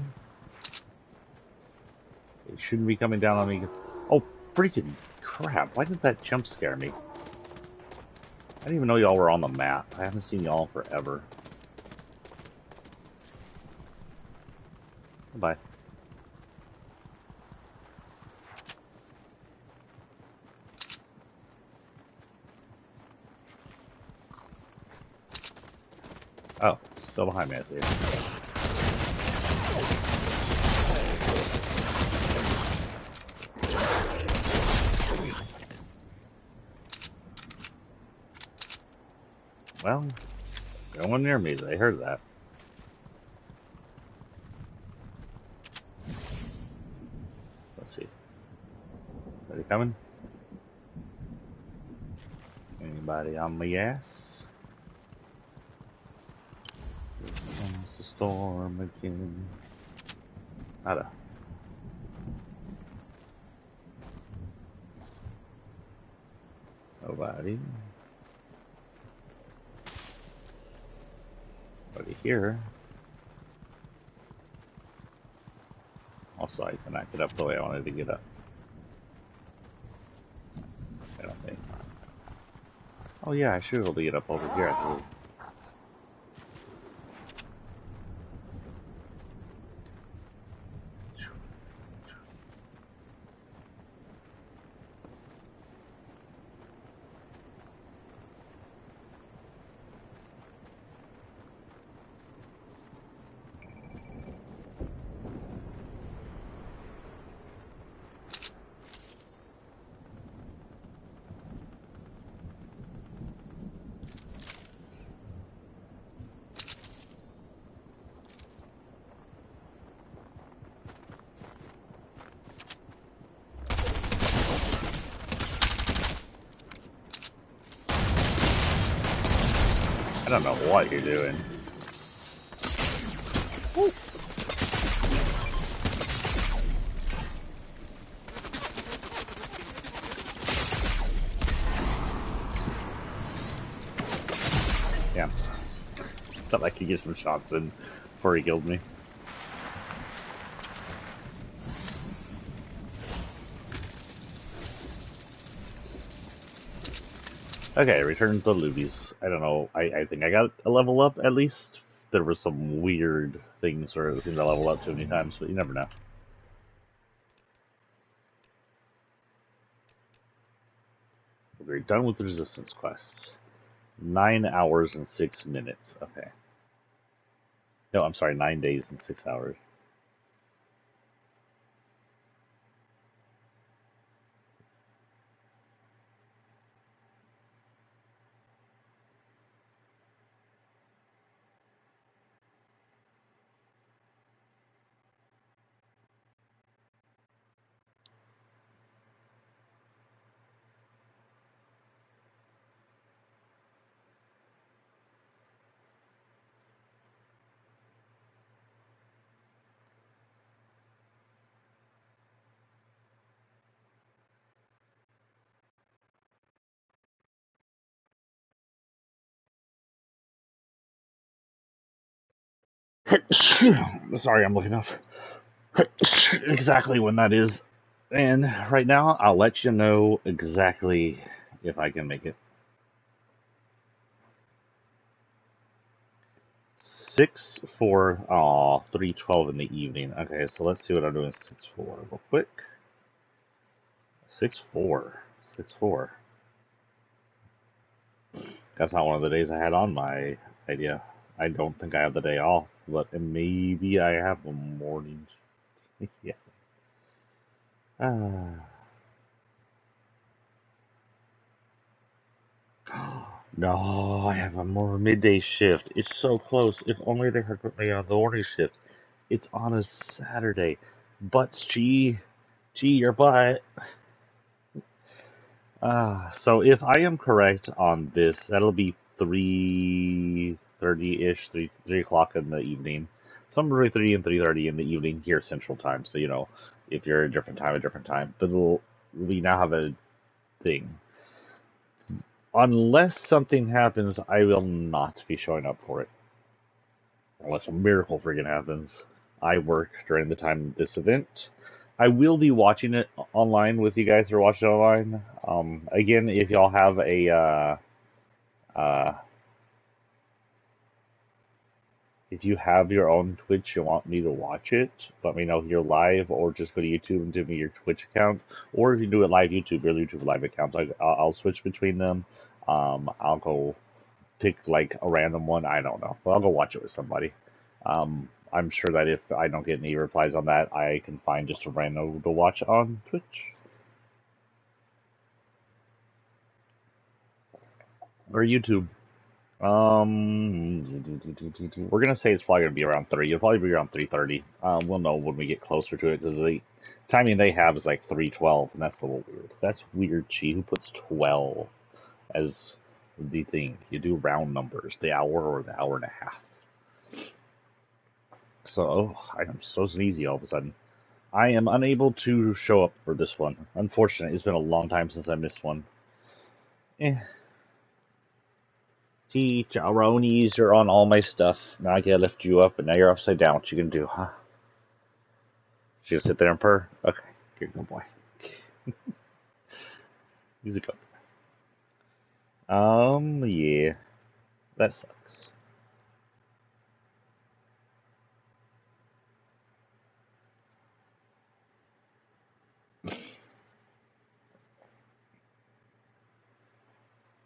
It shouldn't be coming down on me. Oh, freaking crap. Why did that jump scare me? I didn't even know y'all were on the map. I haven't seen y'all forever. Bye. Oh, still behind me, I see. Well, no one near me. They heard that. Let's see. Are they coming? Anybody on my ass? Here comes the storm again. Nada. Nobody. Nobody here. Also, I cannot get up the way I wanted to get up. I don't think. Oh yeah, I should be able to get up over here, actually. I don't know what you're doing. Woo. Yeah. Thought I could get some shots in before he killed me. Okay, return to the Lubies. I don't know. I think I got a level up at least. There were some weird things where it seemed to level up too many times, but you never know. We're done with the resistance quests. 9 hours and 6 minutes. Okay. No, I'm sorry, 9 days and 6 hours. Sorry, I'm looking up exactly when that is. And right now, I'll let you know exactly if I can make it. 6/4, 3:12 in the evening. Okay, so let's see what I'm doing 6/4 real quick. 6/4. 6/4. That's not one of the days I had on my idea. I don't think I have the day off, but maybe I have the morning. Yeah. No, I have a more midday shift. It's so close. If only they had put me on the morning shift. It's on a Saturday. Butts, gee, your butt. So if I am correct on this, that'll be 3:30-ish, 3 o'clock in the evening. Somewhere between 3 and 3:30 in the evening here Central Time. So, if you're a different time, a different time. But we now have a thing. Unless something happens, I will not be showing up for it. Unless a miracle friggin' happens. I work during the time of this event. I will be watching it online with you guys who are watching online. Again, if y'all have uh, if you have your own Twitch and want me to watch it, let me know here live, or just go to YouTube and give me your Twitch account. Or if you do it live YouTube, your YouTube live account, I'll switch between them. I'll go pick like a random one. I don't know. But I'll go watch it with somebody. I'm sure that if I don't get any replies on that, I can find just a random to watch on Twitch or YouTube. We're gonna say it's probably gonna be around 3. It'll probably be around 3:30. We'll know when we get closer to it because the timing they have is like 3:12, and that's a little weird. That's weird. Chi, who puts 12 as the thing? You do round numbers, the hour or the hour and a half. So I'm so sneezy all of a sudden. I am unable to show up for this one. Unfortunately, it's been a long time since I missed one. Gee, jawronis are on all my stuff. Now I gotta lift you up, and now you're upside down. What you gonna do, huh? She gonna sit there and purr? Okay, good boy. He's a good boy. Yeah, that sucks.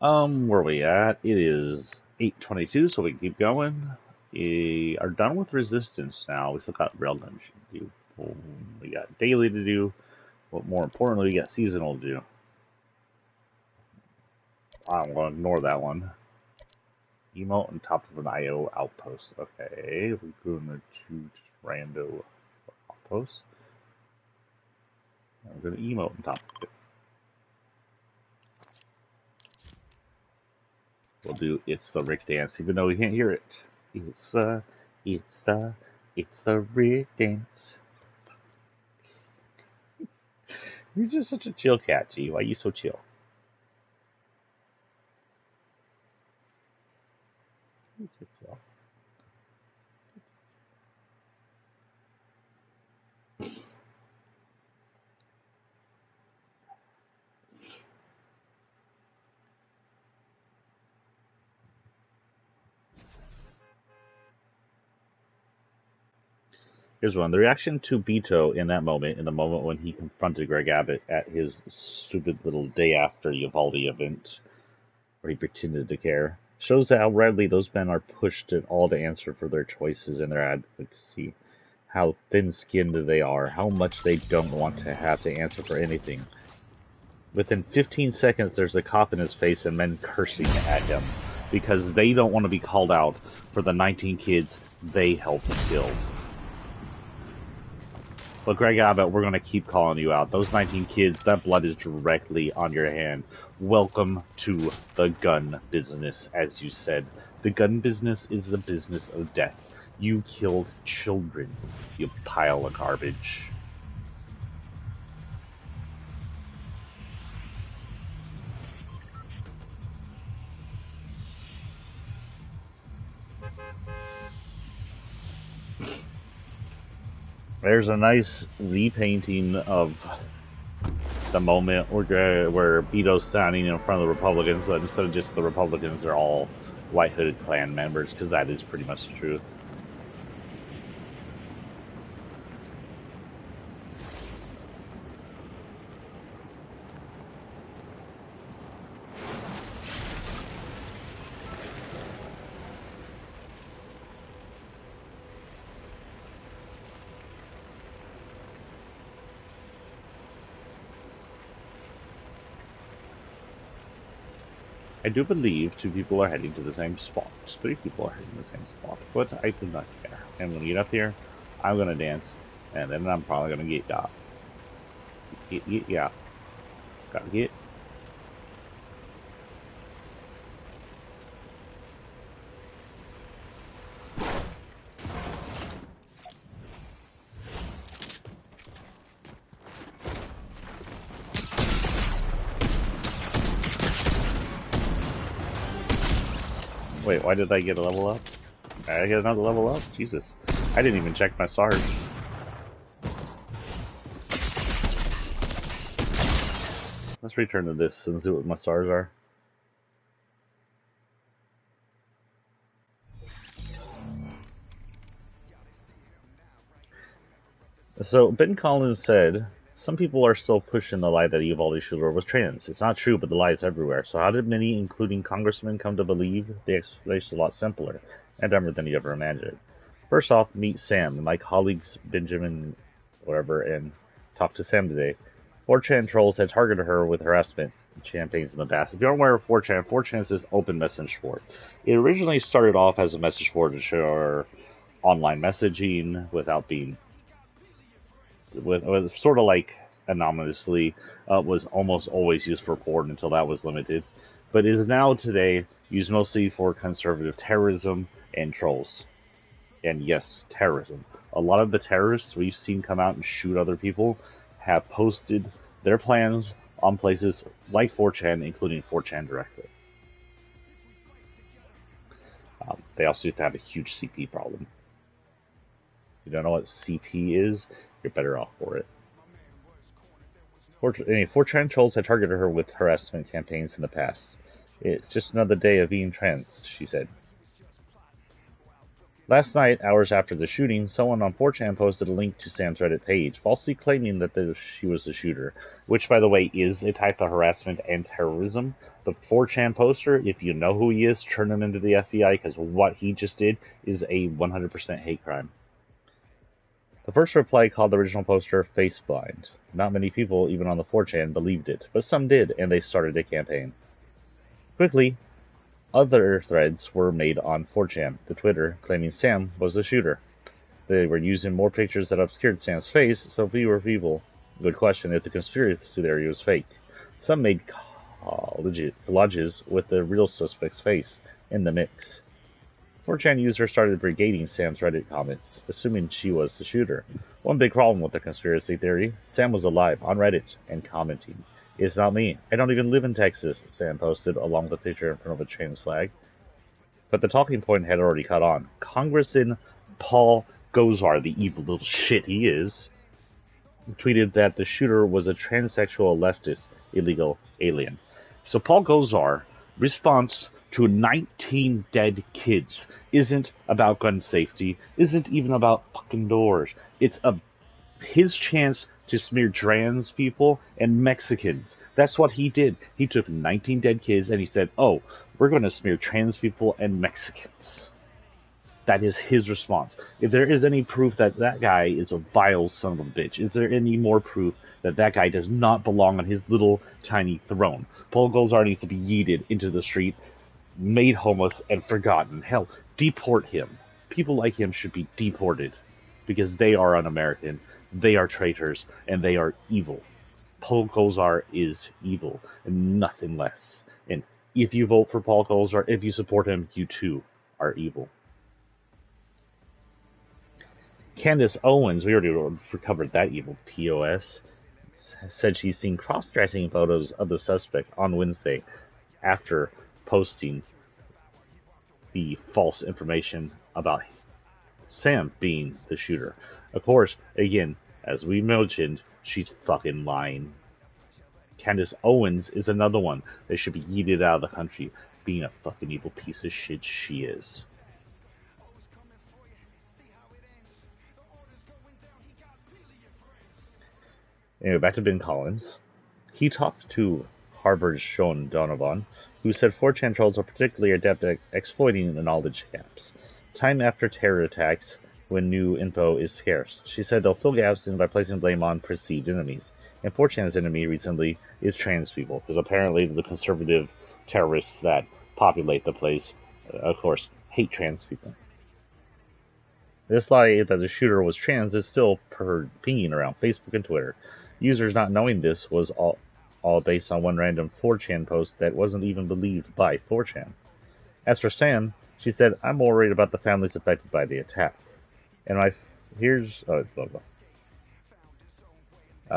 Where are we at? It is 8:22, so we can keep going. We are done with resistance now. We still got railgun to do. We got daily to do, but more importantly, we got seasonal to do. I'm going to ignore that one. Emote on top of an IO outpost. Okay, we're going to choose rando outpost. And we're going to emote on top of it. We'll do It's the Rick dance, even though we can't hear it. It's it's the, it's the Rick dance. You're just such a chill cat, G. Why are you so chill? You're so chill. Here's one. The reaction to Beto in that moment, in the moment when he confronted Greg Abbott at his stupid little day after Uvalde event, where he pretended to care, shows how rarely those men are pushed at all to answer for their choices and their advocacy. How thin-skinned they are, how much they don't want to have to answer for anything. Within 15 seconds, there's a cop in his face and men cursing at him because they don't want to be called out for the 19 kids they helped kill. But Greg Abbott, we're going to keep calling you out. Those 19 kids, that blood is directly on your hand. Welcome to the gun business, as you said. The gun business is the business of death. You killed children, you pile of garbage. There's a nice repainting of the moment where Beto's standing in front of the Republicans, but instead of just the Republicans, they're all White Hooded Klan members, because that is pretty much the truth. I do believe 2 people are heading to the same spot. 3 people are heading to the same spot, but I do not care. I'm gonna get up here, I'm gonna dance, and then I'm probably gonna get got. Get, yeah. Gotta get. Wait, why did I get a level up? I get another level up? Jesus. I didn't even check my stars. Let's return to this and see what my stars are. So, Ben Collins said, some people are still pushing the lie that Uvalde shooter was trans. It's not true, but the lie is everywhere. So how did many, including congressmen, come to believe? The explanation is a lot simpler and dumber than you ever imagined. First off, meet Sam, my colleagues Benjamin, whatever, and talk to Sam today. 4chan trolls had targeted her with harassment campaigns in the past. If you aren't aware of 4chan, 4chan is this open message board. It originally started off as a message board to share online messaging without being with sort of like anonymously, was almost always used for porn until that was limited, but is now today used mostly for conservative terrorism and trolls. And yes, terrorism. A lot of the terrorists we've seen come out and shoot other people have posted their plans on places like 4chan, including 4chan directly. They also used to have a huge CP problem. If you don't know what CP is, you're better off for it. 4chan trolls had targeted her with harassment campaigns in the past. It's just another day of being trans, she said. Last night, hours after the shooting, someone on 4chan posted a link to Sam's Reddit page, falsely claiming that she was the shooter, which, by the way, is a type of harassment and terrorism. The 4chan poster, if you know who he is, turn him into the FBI, because what he just did is a 100% hate crime. The first reply called the original poster face blind. Not many people, even on the 4chan, believed it, but some did, and they started a campaign. Quickly, other threads were made on 4chan, the Twitter, claiming Sam was the shooter. They were using more pictures that obscured Sam's face, so fewer people would question if the conspiracy theory was fake. Some made lodges with the real suspect's face in the mix. 4chan user started brigading Sam's Reddit comments, assuming she was the shooter. One big problem with the conspiracy theory, Sam was alive on Reddit and commenting. It's not me. I don't even live in Texas, Sam posted along with a picture in front of a trans flag. But the talking point had already caught on. Congressman Paul Gosar, the evil little shit he is, tweeted that the shooter was a transsexual leftist illegal alien. So Paul Gosar response to 19 dead kids isn't about gun safety, isn't even about fucking doors. It's his chance to smear trans people and Mexicans. That's what he did. He took 19 dead kids and he said, oh, we're going to smear trans people and Mexicans. That is his response. If there is any proof that that guy is a vile son of a bitch, is there any more proof that that guy does not belong on his little tiny throne? Paul Gosar needs to be yeeted into the street, made homeless, and forgotten. Hell, deport him. People like him should be deported because they are un-American, they are traitors, and they are evil. Paul Gosar is evil, and nothing less. And if you vote for Paul Gosar, if you support him, you too are evil. Candace Owens, we already covered that evil POS, said she's seen cross-dressing photos of the suspect on Wednesday after posting the false information about Sam being the shooter. Of course, again, as we mentioned, she's fucking lying. Candace Owens is another one that should be yeeted out of the country, being a fucking evil piece of shit she is. Anyway, back to Ben Collins. He talked to Harvard's Sean Donovan, who said 4chan trolls are particularly adept at exploiting the knowledge gaps. Time after terror attacks, when new info is scarce. She said they'll fill gaps in by placing blame on perceived enemies. And 4chan's enemy recently is trans people, because apparently the conservative terrorists that populate the place, of course, hate trans people. This lie that the shooter was trans is still pinging around Facebook and Twitter. Users not knowing this was all based on one random 4chan post that wasn't even believed by 4chan. As for Sam, she said, I'm more worried about the families affected by the attack. And here's...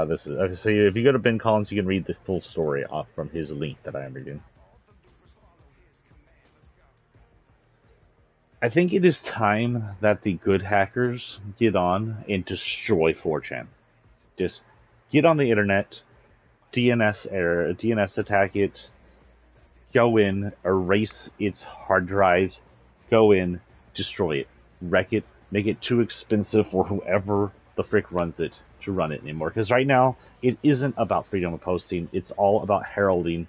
this is... So if you go to Ben Collins, you can read the full story off from his link that I am reading. I think it is time that the good hackers get on and destroy 4chan. Just get on the internet, DNS attack it, go in, erase its hard drives, go in, destroy it, wreck it, make it too expensive for whoever the frick runs it to run it anymore. Because right now, it isn't about freedom of posting, it's all about heralding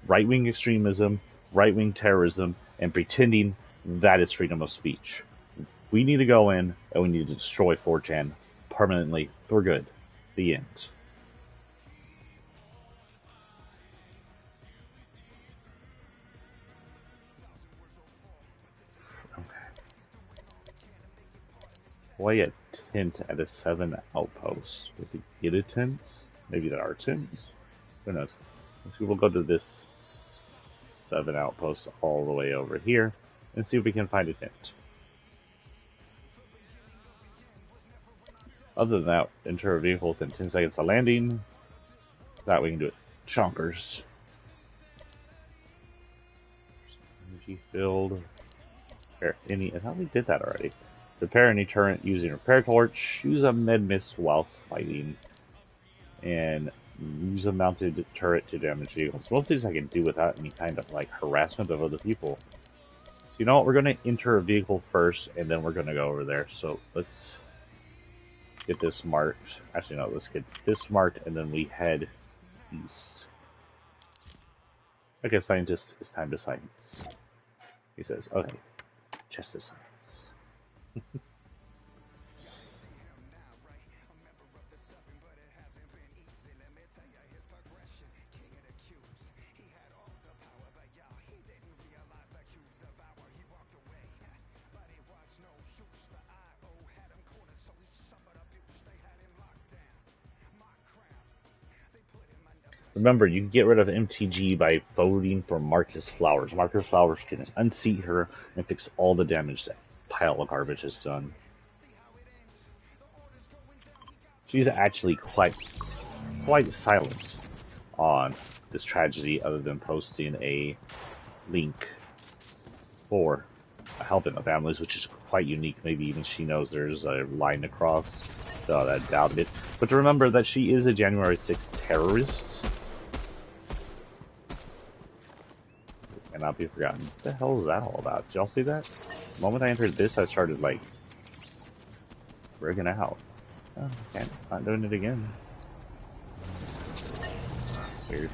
right-wing extremism, right-wing terrorism, and pretending that is freedom of speech. We need to go in and we need to destroy 4chan permanently for good. The end. Okay. Why a tent at a 7 outpost? Would we get a tent? Maybe there are tents? Who knows? So we'll go to this 7 outpost all the way over here and see if we can find a tent. Other than that, enter a vehicle within 10 seconds of landing. That we can do it chonkers. Energy filled. I thought we did that already. Repair any turret using repair torch. Use a med mist while sliding. And use a mounted turret to damage vehicles. Most of these I can do without any kind of like harassment of other people. So you know what? We're going to enter a vehicle first, and then we're going to go over there. So let's get this marked. Actually, no, let's get this marked, and then we head east. Okay, scientist, it's time to science. He says, okay, just a science. Remember, you can get rid of MTG by voting for Marcus Flowers. Marcus Flowers can unseat her and fix all the damage that pile of garbage has done. She's actually quite silent on this tragedy, other than posting a link for helping the families, which is quite unique. Maybe even she knows there's a line across. So I doubt it. But to remember that she is a January 6th terrorist. Cannot be forgotten. What the hell is that all about? Did y'all see that? The moment I entered this, I started, like, friggin' out. Oh, can't. Not doing it again. Weird.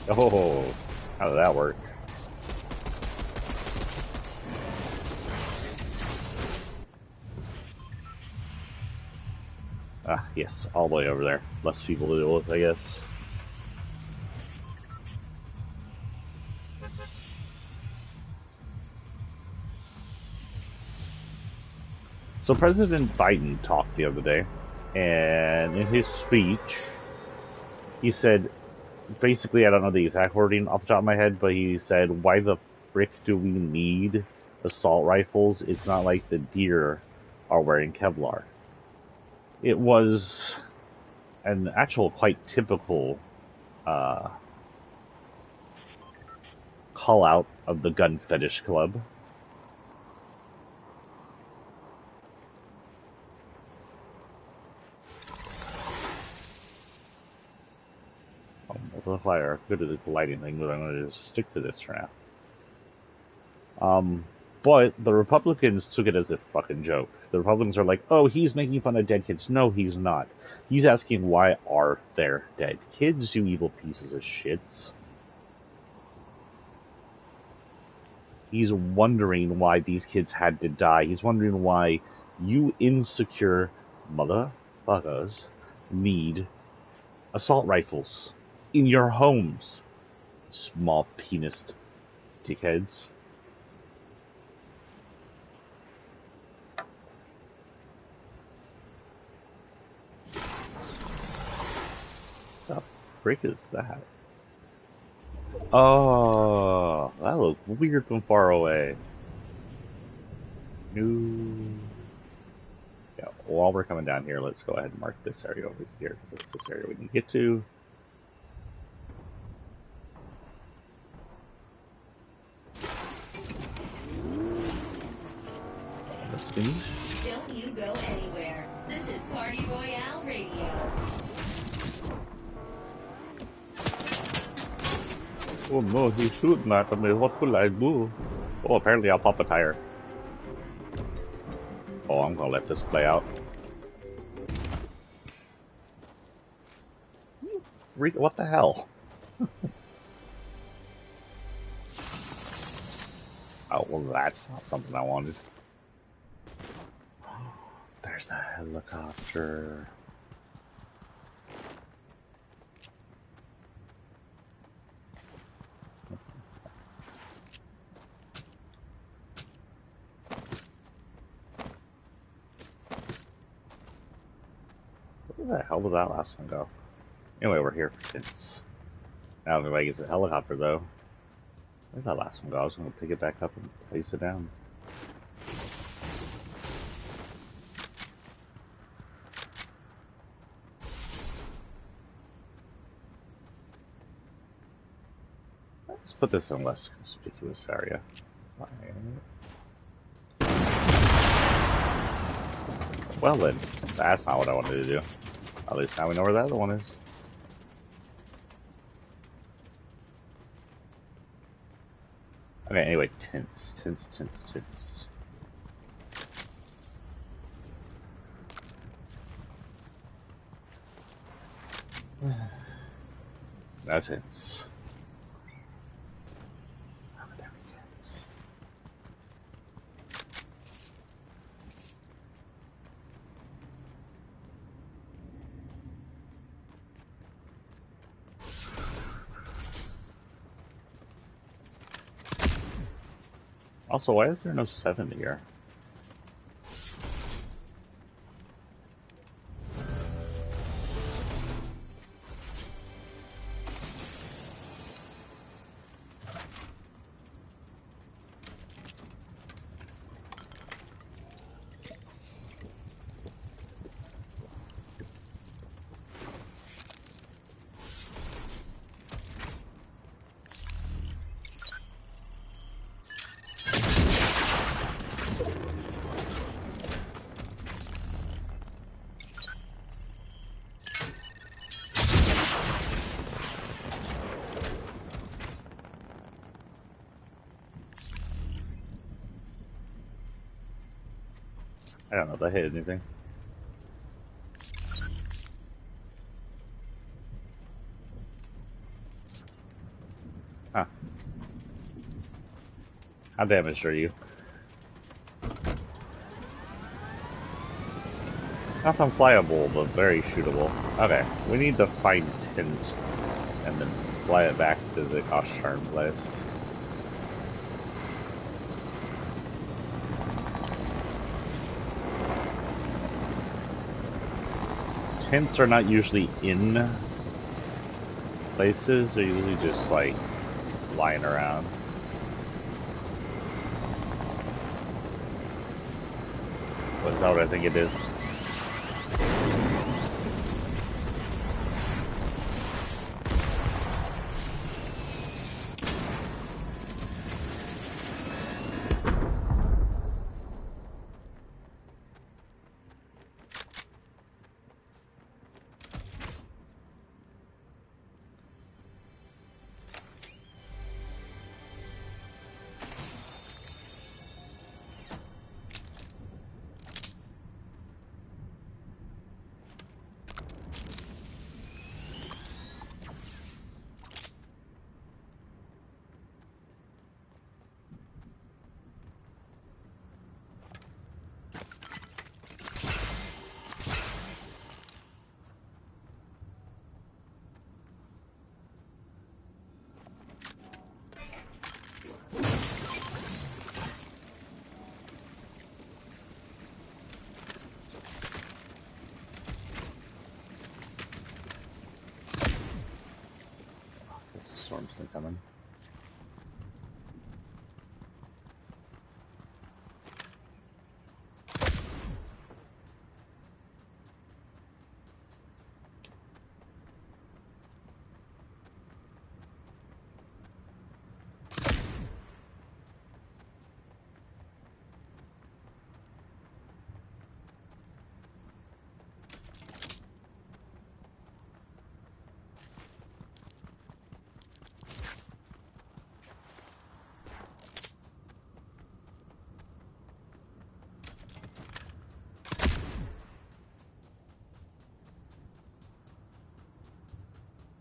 Oh, how did that work? Ah, yes, all the way over there. Less people to deal with, I guess. So President Biden talked the other day, and in his speech, he said, basically, I don't know the exact wording off the top of my head, but he said, why the frick do we need assault rifles? It's not like the deer are wearing Kevlar. It was an actual quite typical call out of the gun fetish club. Multiplier, good at the lighting thing, but I'm going to just stick to this for now. But the Republicans took it as a fucking joke. The Republicans are like, oh, he's making fun of dead kids. No, he's not. He's asking, why are there dead kids, you evil pieces of shits? He's wondering why these kids had to die. He's wondering why you insecure motherfuckers need assault rifles in your homes. Small penis dickheads. What the frick is that? Oh, that looks weird from far away. No. Yeah, while we're coming down here, let's go ahead and mark this area over here, because it's this area we need to get to. Don't you go anywhere. This is Party Royale Radio. Oh no, he's shooting at me. What will I do? Oh, apparently I'll pop a tire. Oh, I'm gonna let this play out. What the hell? Oh, well, that's not something I wanted. There's a helicopter. Where the hell did that last one go? Anyway, we're here for tints. Now everybody gets a helicopter, though. Where'd that last one go? I was going to pick it back up and place it down. Let's put this in a less conspicuous area. Well then, that's not what I wanted to do. At least now we know where the other one is. Okay, anyway, tints. No tints. Also, why is there no 7 here? I don't know if that hit anything. Huh. How damaged are you? Not unflyable, but very shootable. Okay, we need to find tint and then fly it back to the gosh darn place. Tints are not usually in places, they're usually just like lying around. Is that what I think it is? There's a storm's thing coming.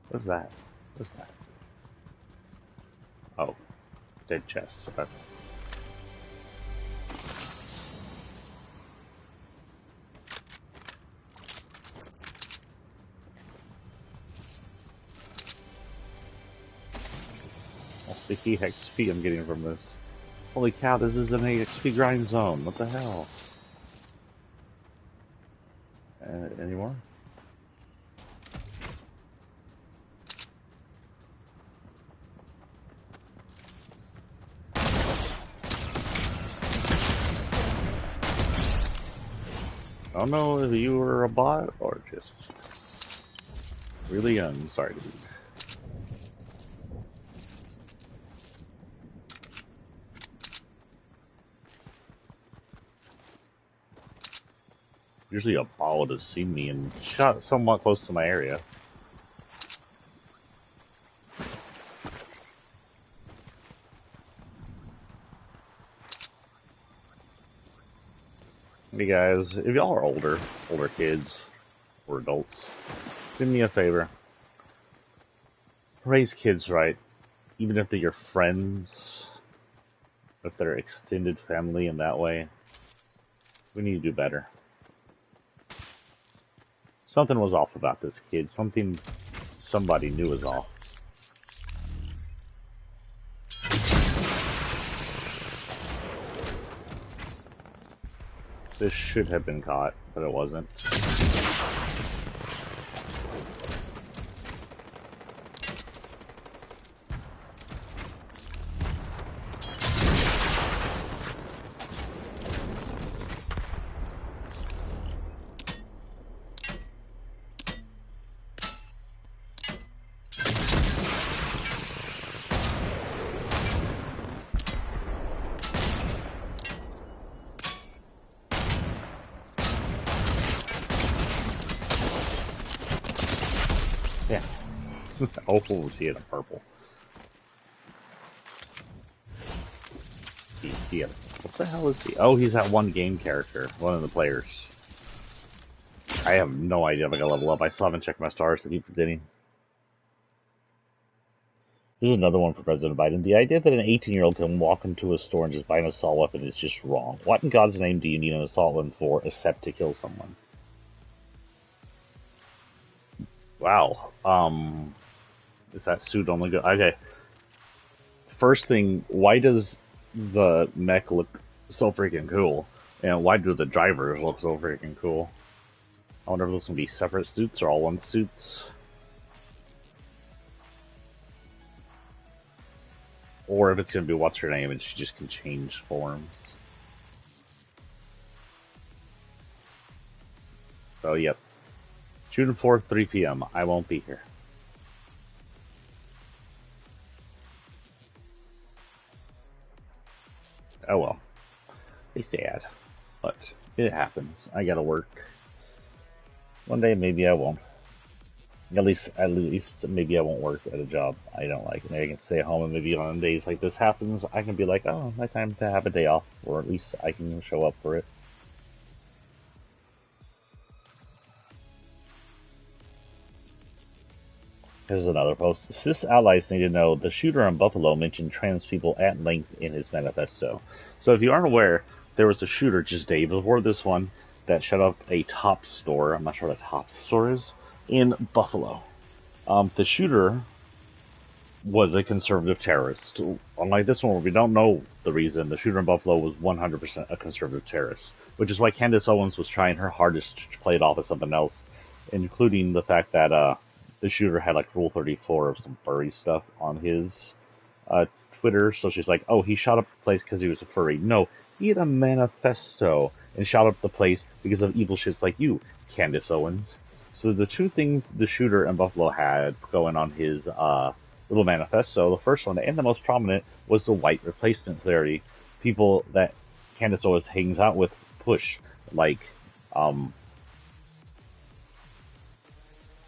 What's that? What's that? Oh, dead chest. Okay. That's the key XP I'm getting from this. Holy cow, this is an XP grind zone. What the hell? Any more? I don't know if you were a bot or just really young. Sorry, dude. Usually a bot would have seen me and shot somewhat close to my area. Hey guys, if y'all are older kids or adults, do me a favor. Raise kids right. Even if they're your friends, if they're extended family in that way, we need to do better. Something was off about this kid. Somebody knew was off. This should have been caught, but it wasn't. Yeah. Oh, she had a purple. Jeez. Yeah. What the hell is he? Oh, he's that one game character. One of the players. I have no idea if I can level up. I still haven't checked my stars. I keep forgetting. There's another one for President Biden. The idea that an 18-year-old can walk into a store and just buy an assault weapon is just wrong. What in God's name do you need an assault weapon for except to kill someone? Wow. Is that suit only good? Okay. First thing, why does the mech look so freaking cool? And why do the drivers look so freaking cool? I wonder if those can be separate suits or all one suits. Or if it's going to be what's her name and she just can change forms. So, yep. June 4th, 3 p.m. I won't be here. Oh well. It's sad. But it happens. I gotta work. One day maybe I won't. At least maybe I won't work at a job I don't like. Maybe I can stay at home and maybe on days like this happens, I can be like, oh, my time to have a day off. Or at least I can show up for it. Here's another post. CIS allies need to know the shooter in Buffalo mentioned trans people at length in his manifesto. So if you aren't aware, there was a shooter just day before this one that shut up a Tops store. I'm not sure what a Tops store is in Buffalo. The shooter was a conservative terrorist. Unlike this one, where we don't know the reason, the shooter in Buffalo was 100% a conservative terrorist, which is why Candace Owens was trying her hardest to play it off as something else, including the fact that the shooter had like Rule 34 of some furry stuff on his Twitter. So she's like, oh, he shot up the place because he was a furry. No, he had a manifesto and shot up the place because of evil shits like you, Candace Owens. So the two things the shooter in Buffalo had going on his little manifesto, the first one and the most prominent was the white replacement theory. People that Candace Owens hangs out with push, like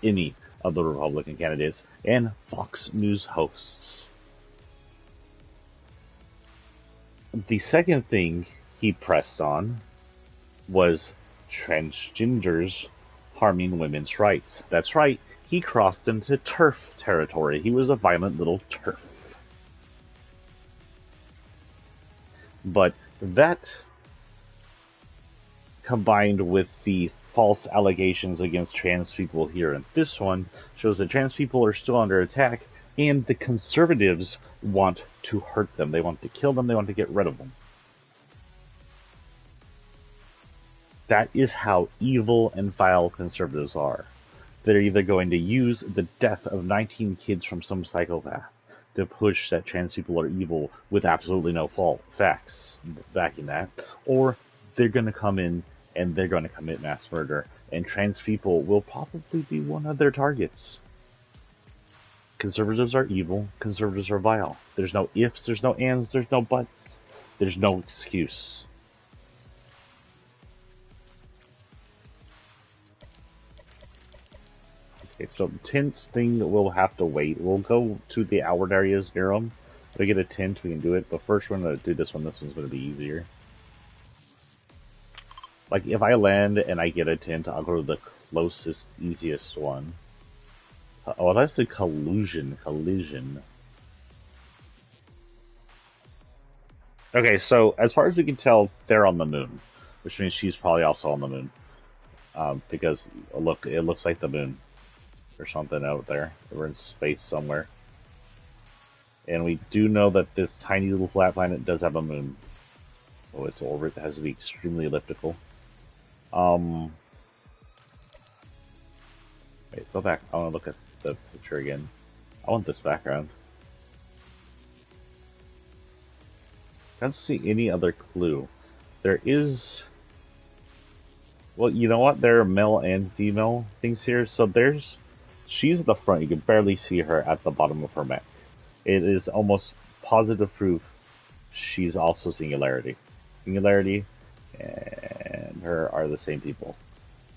any of the Republican candidates and Fox News hosts. The second thing he pressed on was transgenders harming women's rights. That's right, he crossed into TERF territory. He was a violent little TERF. But that, combined with the false allegations against trans people here in this one, shows that trans people are still under attack, and the conservatives want to hurt them. They want to kill them. They want to get rid of them. That is how evil and vile conservatives are. They're either going to use the death of 19 kids from some psychopath to push that trans people are evil with absolutely no facts backing that, or they're going to come in and they're going to commit mass murder, and trans people will probably be one of their targets. Conservatives are evil, conservatives are vile. There's no ifs, there's no ands, there's no buts. There's no excuse. Okay, so the tints thing we'll have to wait. We'll go to the outward areas near them. If we get a tint, we can do it, but first we're going to do this one. This one's going to be easier. Like, if I land and I get a tint, I'll go to the closest, easiest one. Oh, that's a collision. Okay, so as far as we can tell, they're on the moon, which means she's probably also on the moon. Because, look, it looks like the moon or something out there. We're in space somewhere. And we do know that this tiny little flat planet does have a moon. Oh, its orbit has to be extremely elliptical. Wait, go back. I want to look at the picture again. I want this background. I don't see any other clue. There is... Well, you know what? There are male and female things here. So there's... She's at the front. You can barely see her at the bottom of her mech. It is almost positive proof she's also Singularity. Singularity and her are the same people.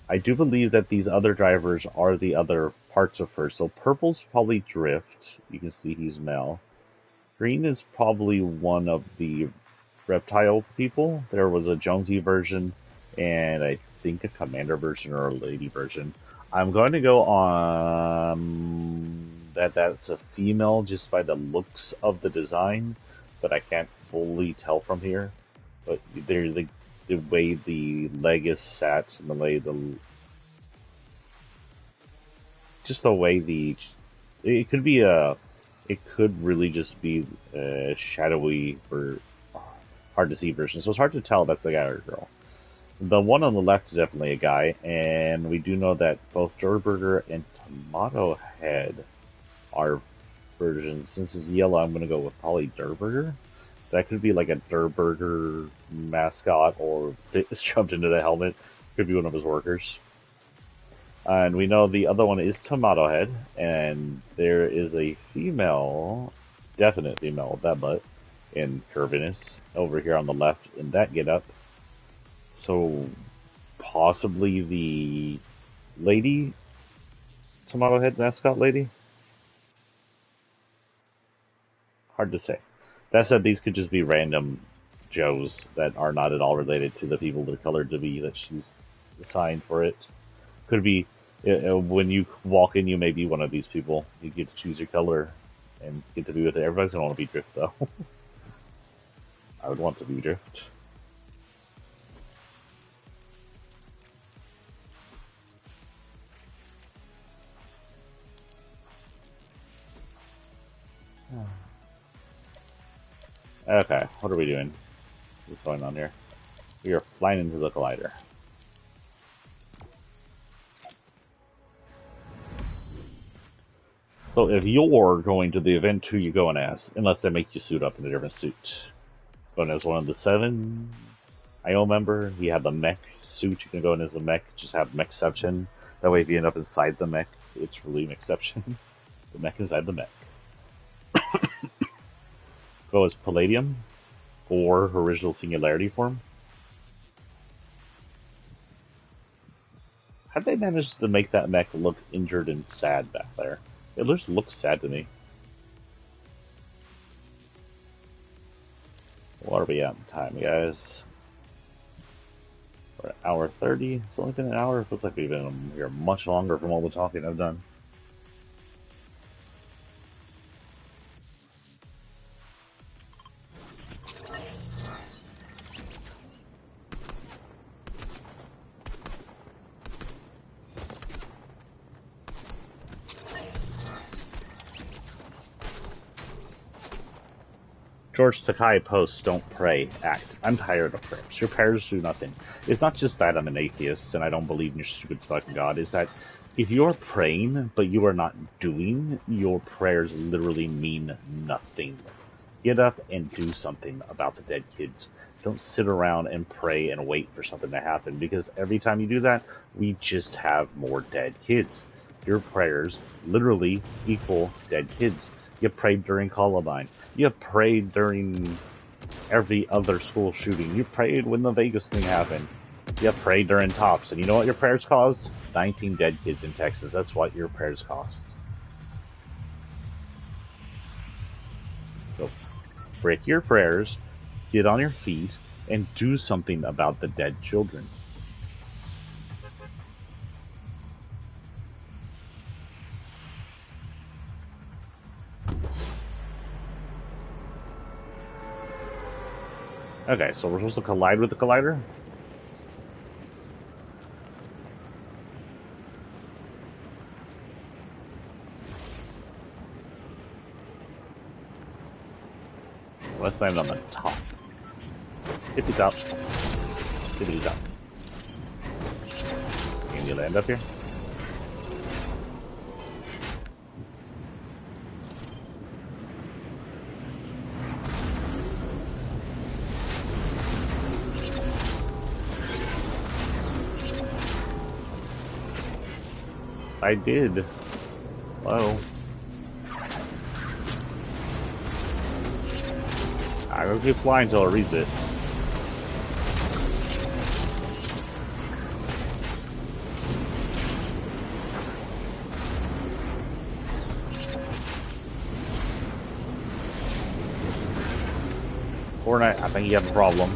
I do believe that these other drivers are the other parts of her. So purple's probably Drift. You can see he's male. Green is probably one of the reptile people. There was a Jonesy version, and I think a commander version or a lady version. I'm going to go on that's a female just by the looks of the design, but I can't fully tell from here. But there's the way the leg is set and the way the way it could be it could really just be a shadowy or hard to see version. So it's hard to tell if that's a guy or a girl. The one on the left is definitely a guy, and we do know that both Durburger and Tomato Head are versions. Since it's yellow, I'm going to go with probably Durburger. That could be like a Durburger mascot, or it's shoved into the helmet. Could be one of his workers. And we know the other one is Tomato Head, and there is a female, definite female with that butt, in Curvinus over here on the left in that getup. So possibly the lady Tomato Head mascot lady? Hard to say. That said, these could just be random Joes that are not at all related to the people they're colored to be that she's assigned for it. Could be when you walk in, you may be one of these people. You get to choose your color and get to be with it. Everybody's gonna want to be Drift though. I would want to be Drift. Okay, what are we doing? What's going on here? We are flying into the collider. So if you're going to the event, who you going as? Unless they make you suit up in a different suit. Going as one of the 7 IO member, he had the mech suit, you can go in as the mech, just have mechception. That way if you end up inside the mech, it's really mechception. The mech inside the mech. Go as Palladium, or her original Singularity form. How'd they manage to make that mech look injured and sad back there? It just looks sad to me. What are we at in time, guys? We're at hour 30. It's only been an hour. It feels like we've been here much longer from all the talking I've done. George Takai posts, don't pray, act. I'm tired of prayers. Your prayers do nothing. It's not just that I'm an atheist and I don't believe in your stupid fucking God. It's that if you're praying, but you are not doing, your prayers literally mean nothing. Get up and do something about the dead kids. Don't sit around and pray and wait for something to happen, because every time you do that, we just have more dead kids. Your prayers literally equal dead kids. You prayed during Columbine. You prayed during every other school shooting. You prayed when the Vegas thing happened. You prayed during Tops. And you know what your prayers caused? 19 dead kids in Texas. That's what your prayers cost. So, break your prayers, get on your feet, and do something about the dead children. Okay, so we're supposed to collide with the collider? Let's land on the top. Hit the top. Hit the top. Can you land up here? I did. Hello. I'm gonna keep flying until it reads it. Fortnite, I think you have a problem.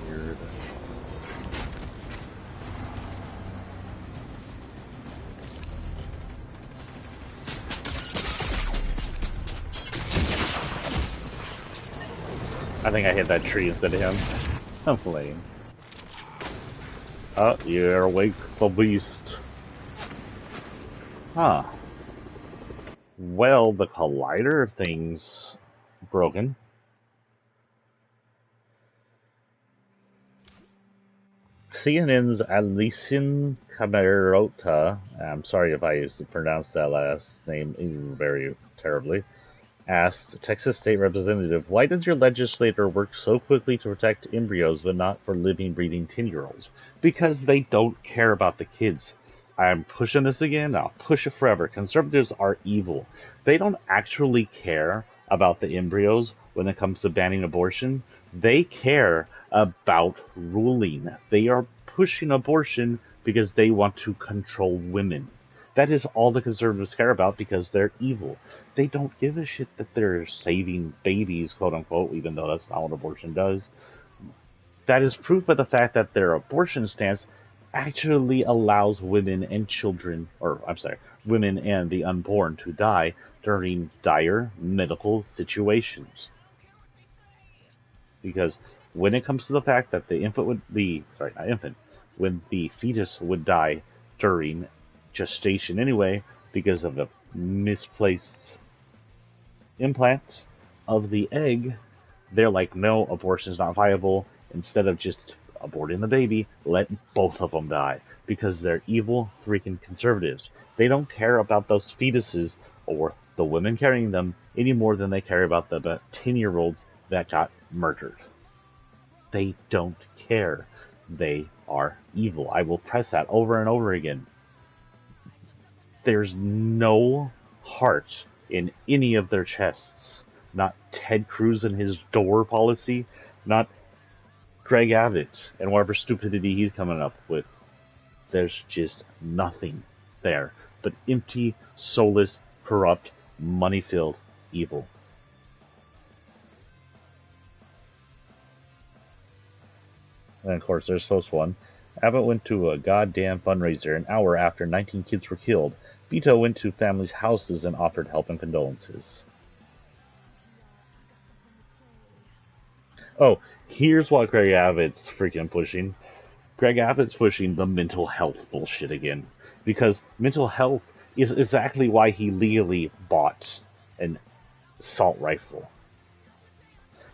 Weird. I think I hit that tree instead of him. I'm playing. Oh, you're awake, the beast. Huh. Well, the collider thing's broken. CNN's Alison Camerota, I'm sorry if I pronounced that last name very terribly, asked Texas State Representative, why does your legislator work so quickly to protect embryos but not for living, breathing 10-year-olds? Because they don't care about the kids. I'm pushing this again, I'll push it forever. Conservatives are evil. They don't actually care about the embryos when it comes to banning abortion. They care about ruling. They are pushing abortion because they want to control women. That is all the conservatives care about because they're evil. They don't give a shit that they're saving babies, quote unquote, even though that's not what abortion does. That is proof by the fact that their abortion stance actually allows women and children, women and the unborn to die during dire medical situations. Because when it comes to the fact that when the fetus would die during gestation anyway, because of a misplaced implant of the egg, they're like, no, abortion's not viable. Instead of just aborting the baby, let both of them die. Because they're evil freaking conservatives. They don't care about those fetuses or the women carrying them any more than they care about the 10-year-olds that got murdered. They don't care. They are evil. I will press that over and over again. There's no heart in any of their chests. Not Ted Cruz and his door policy. Not Greg Abbott and whatever stupidity he's coming up with. There's just nothing there but empty, soulless, corrupt, money-filled evil. And of course, there's this one. Abbott went to a goddamn fundraiser an hour after 19 kids were killed. Beto went to families' houses and offered help and condolences. Oh, here's what Greg Abbott's freaking pushing. Greg Abbott's pushing the mental health bullshit again. Because mental health is exactly why he legally bought an assault rifle.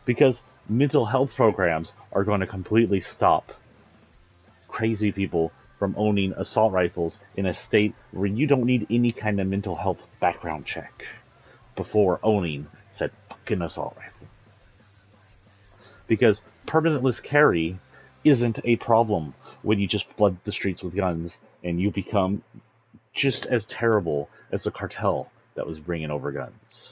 Because mental health programs are going to completely stop crazy people from owning assault rifles in a state where you don't need any kind of mental health background check before owning said fucking assault rifle. Because permitless carry isn't a problem when you just flood the streets with guns and you become just as terrible as the cartel that was bringing over guns.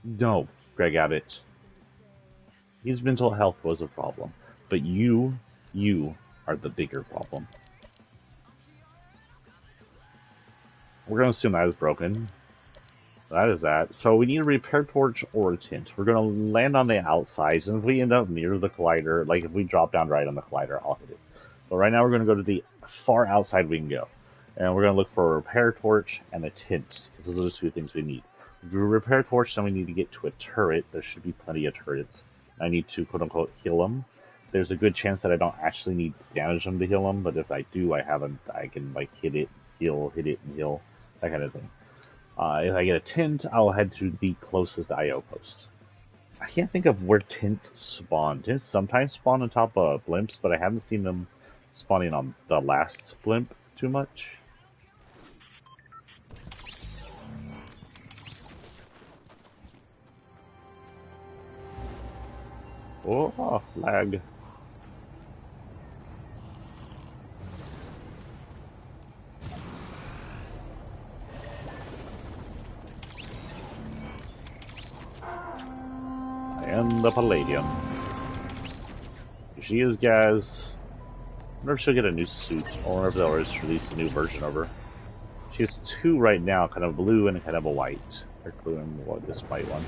No, Greg Abbott. His mental health was a problem. But you are the bigger problem. We're going to assume that is broken. That is that. So we need a repair torch or a tent. We're going to land on the outsides, and if we end up near the collider, like if we drop down right on the collider, I'll hit it. But right now we're going to go to the far outside we can go. And we're going to look for a repair torch and a tent, because those are the two things we need. If we repair torch, then we need to get to a turret. There should be plenty of turrets. I need to, quote-unquote, heal them. There's a good chance that I don't actually need to damage them to heal them, but if I do, I can, like, hit it, heal, hit it, and heal. that kind of thing. If I get a tint, I'll head to the closest IO post. I can't think of where tints spawn. Tints sometimes spawn on top of blimps, but I haven't seen them spawning on the last blimp too much. Oh, lag. And the Palladium. She is Gaz. I wonder if she'll get a new suit, or if they'll just release a new version of her. She has two right now, kind of blue and kind of a white. Or blue and what, this white one.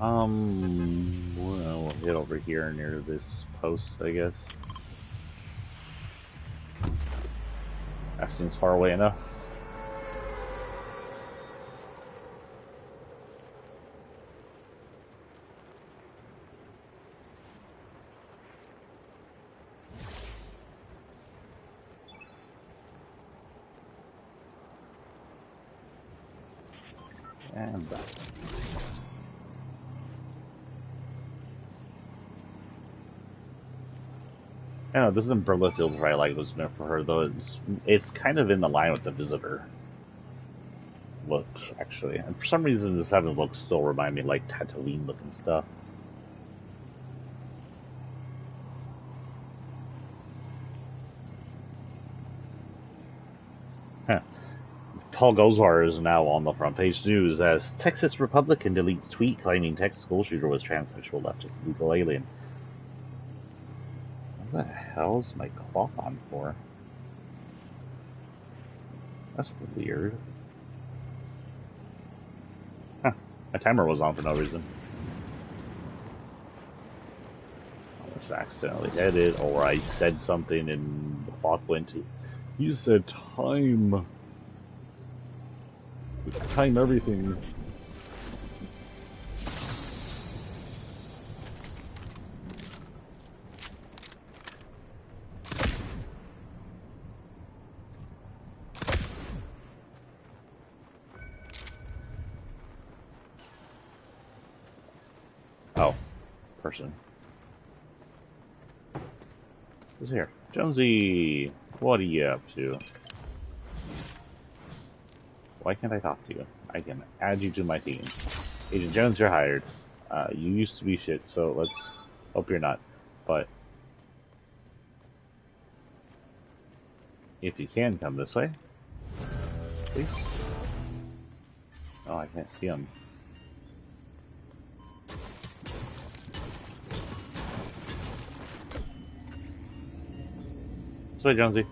Well, we'll hit over here near this post, I guess. That seems far away enough. And back. I don't know, this umbrella feels right like it was meant for her, though it's kind of in the line with the visitor looks, actually. And for some reason, the Seven looks still remind me like Tatooine looking stuff. Huh. Paul Gosar is now on the front page news as Texas Republican deletes tweet claiming Texas school shooter was transsexual leftist illegal alien. What the hell's my cloth on for? That's weird. Huh. My timer was on for no reason. I was accidentally headed, or I said something and the clock went to... You said time. Time everything. Oh, person. Who's here? Jonesy, what are you up to? Why can't I talk to you? I can add you to my team. Agent Jones, you're hired. You used to be shit, so let's hope you're not. But if you can come this way, please. Oh, I can't see him. This way, Jonesy.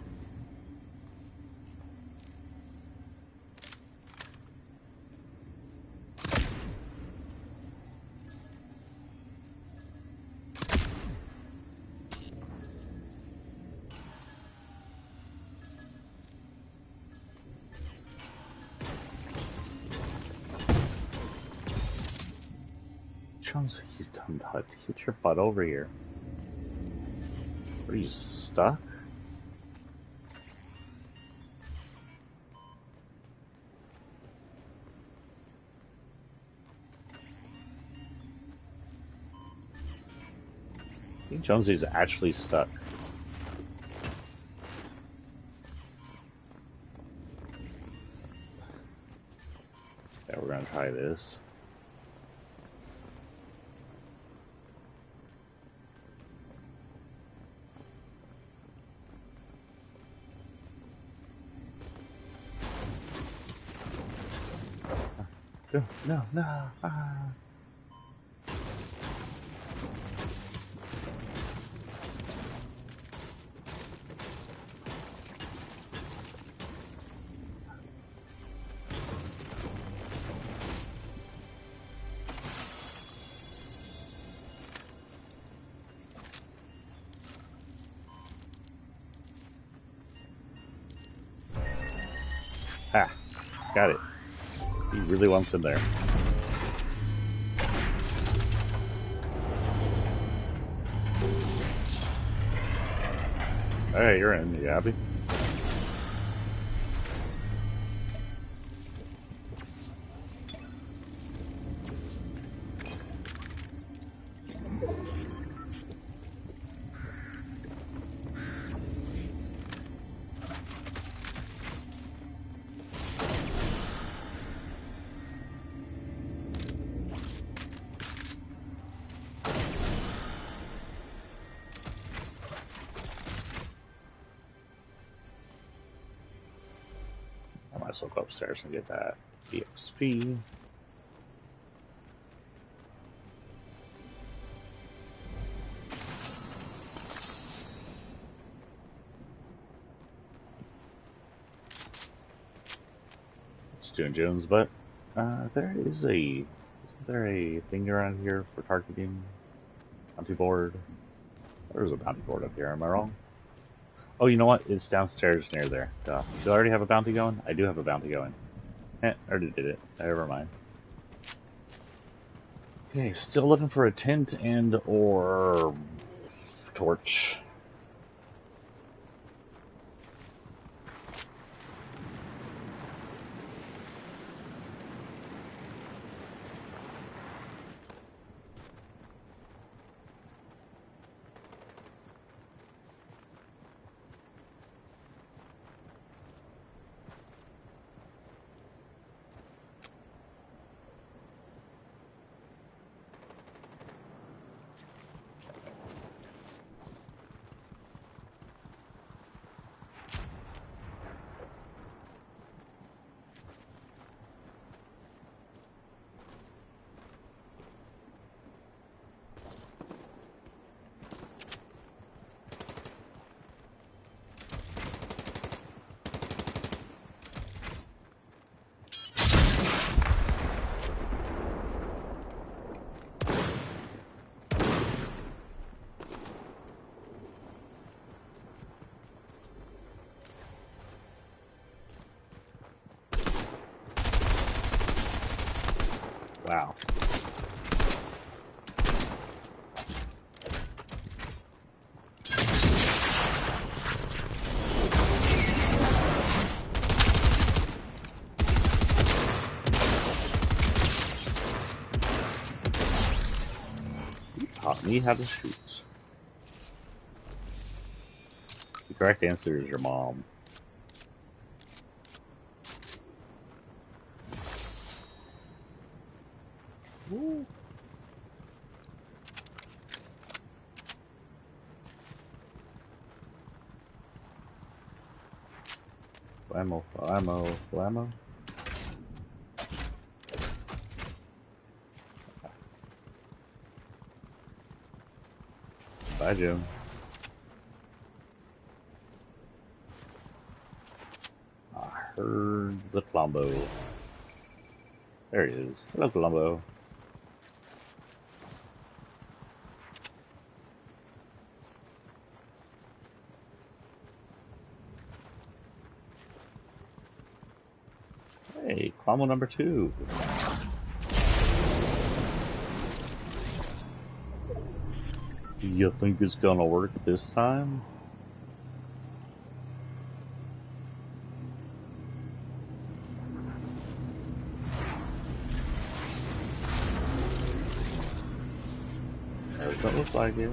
Jonesy, you dumb nut. Get your butt over here. Are you stuck? I think Jonesy's actually stuck. Yeah, we're gonna try this. No, no, ah. Ah, got it. He really wants in there. Alright, you're in. You happy? I might as well go upstairs and get that EXP. It's doing Jones, but isn't there a thing around here for targeting? Bounty board? There's a bounty board up here, am I wrong? Oh, you know what? It's downstairs near there. Duh. Do I already have a bounty going? I do have a bounty going. I already did it. Never mind. Okay, still looking for a tent and or torch. Wow. You taught me how to shoot. The correct answer is your mom. Woo. Flammo, flammo, flammo. Bye, Jim. I heard the Colombo. There he is. Hello, Colombo. Hey, Colombo number 2. You think it's gonna work this time? Doesn't look like it.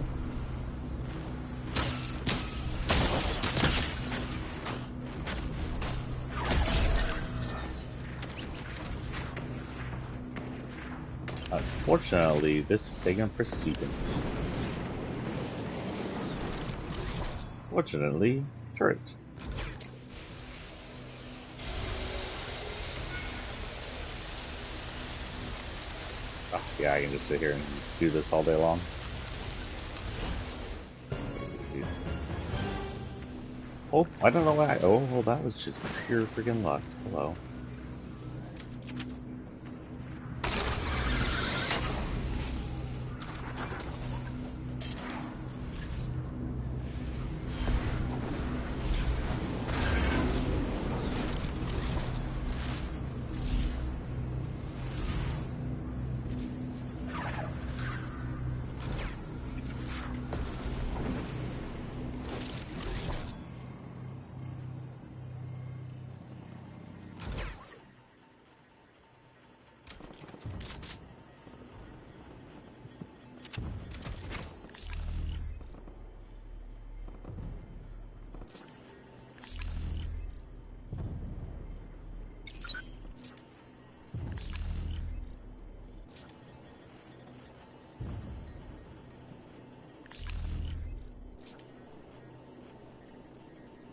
Unfortunately, this is taking precedence. Fortunately, turret. Oh, yeah, I can just sit here and do this all day long. Oh, I don't know why. Oh, well, that was just pure freaking luck. Hello.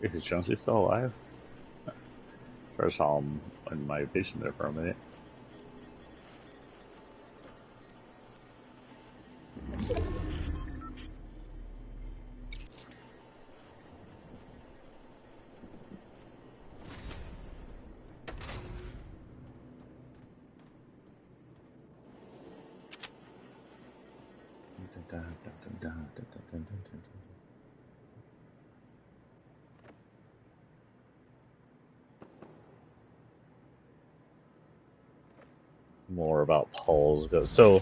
Is Jonesy still alive? First saw him in my vision there for a minute. More about Paul's go. So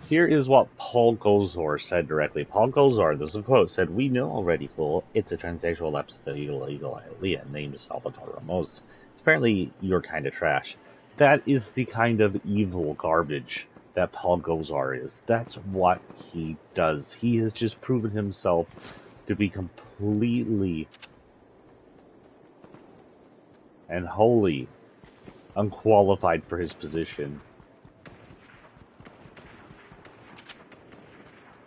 here is what Paul Gozor said directly. Paul Gozor, this is a quote, said, "We know already, fool. It's a transsexual illegal alien named Salvatore Ramos. Apparently, you're kind of trash." That is the kind of evil garbage that Paul Gozar is. That's what he does. He has just proven himself to be completely and wholly unqualified for his position.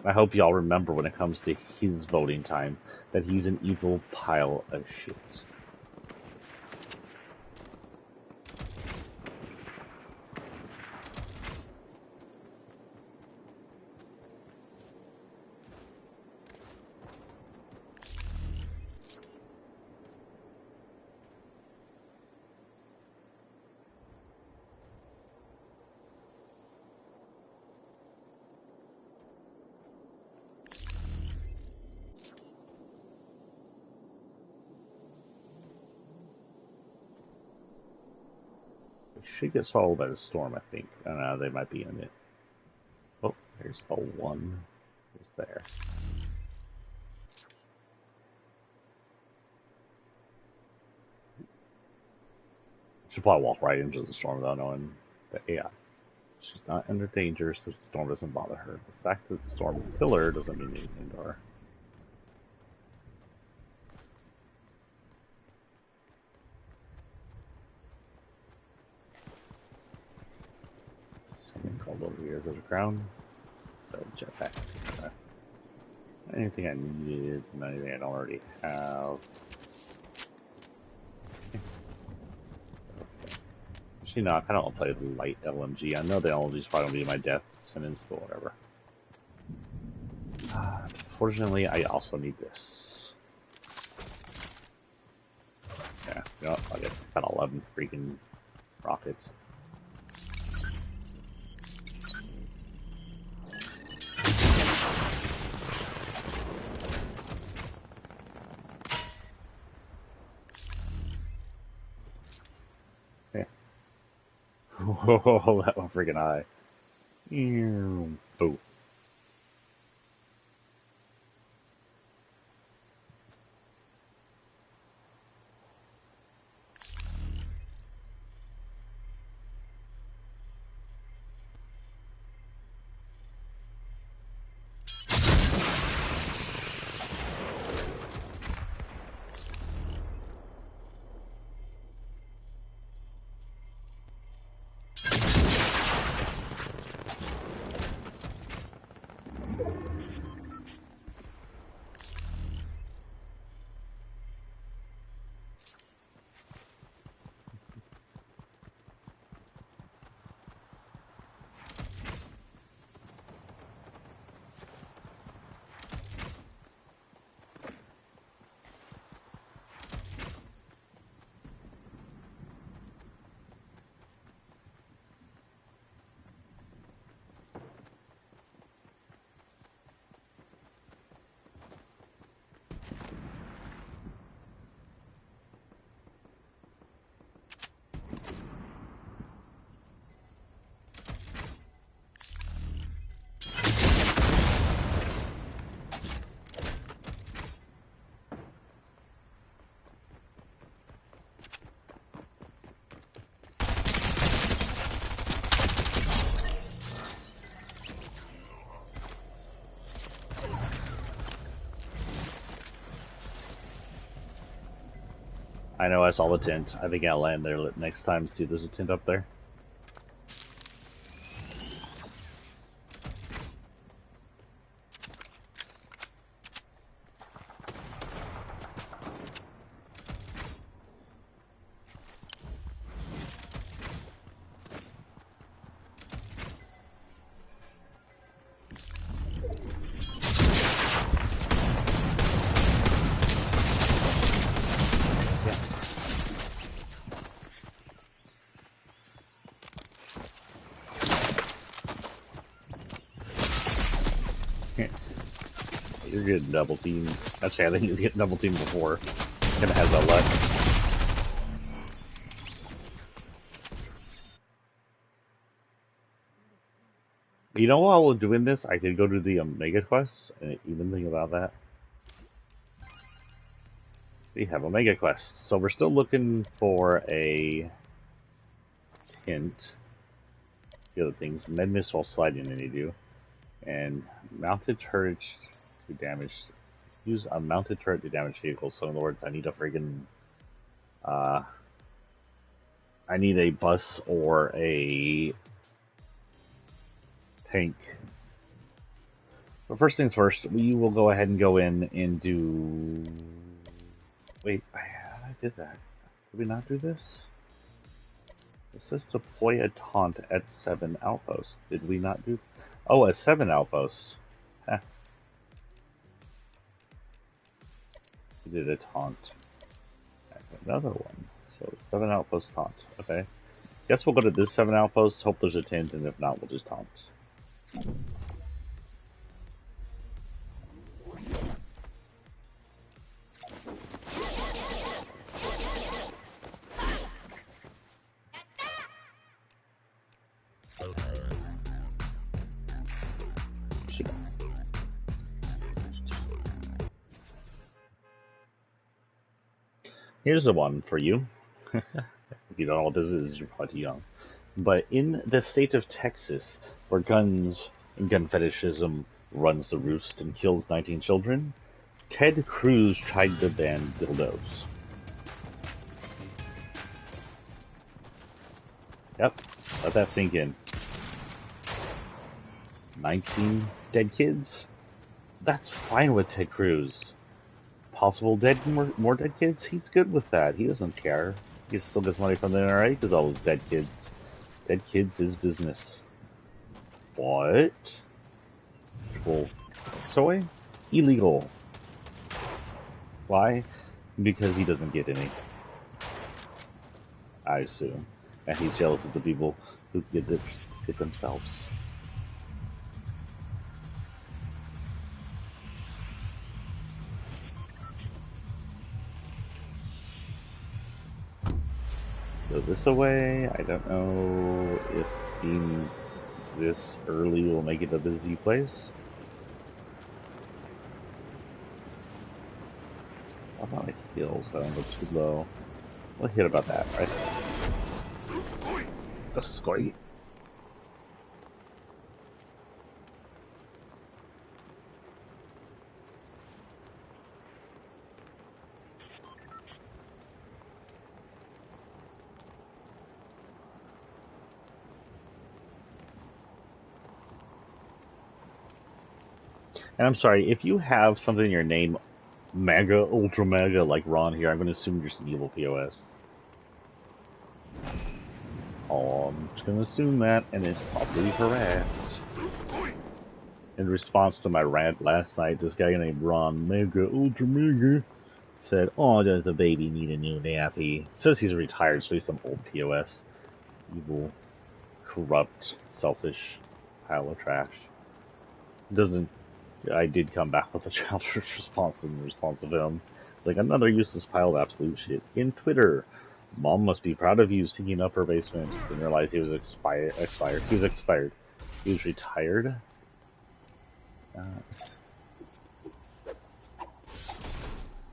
I hope y'all remember when it comes to his voting time that he's an evil pile of shit. Should get swallowed by the storm, I think. I don't know, they might be in it. Oh, there's the one. Is there. Should probably walk right into the storm without knowing that, yeah, she's not under danger, so the storm doesn't bother her. The fact that the storm will kill her doesn't mean anything to her. Something called over here. Is it a crown? So jetpack. Okay. Anything I needed, anything I don't already have. Actually, no, I kind of want to play the light LMG. I know the LMG is probably going to be my death sentence, but whatever. Fortunately, I also need this. Yeah, you know what? I got 11 freaking rockets. Yeah. Whoa, that one freaking high. Boom. I know I saw the tent. I think I'll land there next time. See if there's a tent up there. getting double teamed. Actually, I think he's getting double teamed before. Kinda has that luck. You know, while we're doing this, I could go to the Omega Quest and even think about that. We have Omega Quest. So we're still looking for a tint. The other things. Med miss while sliding any do. And mounted turret to damage. Use a mounted turret to damage vehicles. So in other words, I need a friggin' I need a bus or a tank. But first things first, we will go ahead and go in and do. Wait, I did that. Did we not do this? It says deploy a taunt at 7 outposts. Did we not do? Oh, a 7 outpost. Huh. We did a taunt. Another one. So 7 outpost taunt. Okay. Guess we'll go to this 7 outpost. Hope there's a tint, and if not, we'll just taunt. Here's the one for you. If you don't know what this is, you're probably too young. But in the state of Texas, where guns and gun fetishism runs the roost and kills 19 children, Ted Cruz tried to ban dildos. Yep, let that sink in. 19 dead kids? That's fine with Ted Cruz. Possible more dead kids? He's good with that. He doesn't care. He still gets money from the NRA because all those dead kids. Dead kids is business. What? Well, soy? Illegal. Why? Because he doesn't get any. I assume. And he's jealous of the people who get it themselves. Go this away. I don't know if being this early will make it a busy place. How about I heal so I don't go too low? We'll hit about that, right? This is great. And I'm sorry, if you have something in your name, Mega, Ultra Mega, like Ron here, I'm going to assume you're some evil POS. Oh, I'm just going to assume that, and it's probably correct. In response to my rant last night, this guy named Ron, Mega, Ultra Mega, said, "Oh, does the baby need a new nappy?" Says he's retired, so he's some old POS. Evil, corrupt, selfish pile of trash. Doesn't. I did come back with a childish response in response of him. It's like another useless pile of absolute shit. In Twitter, Mom must be proud of you sneaking up her basement. Didn't realize he was expired. He was expired. He was retired.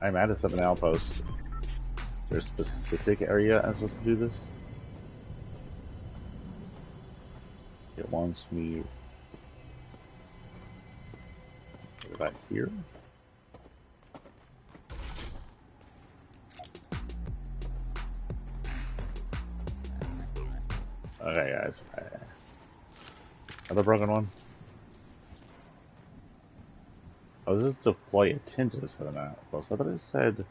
I'm at a 7 outpost. Is there a specific area I'm supposed to do this? It wants me back here. Okay, guys. Another broken one. Oh, this is deploy a tint to 7 outpost. I thought it said.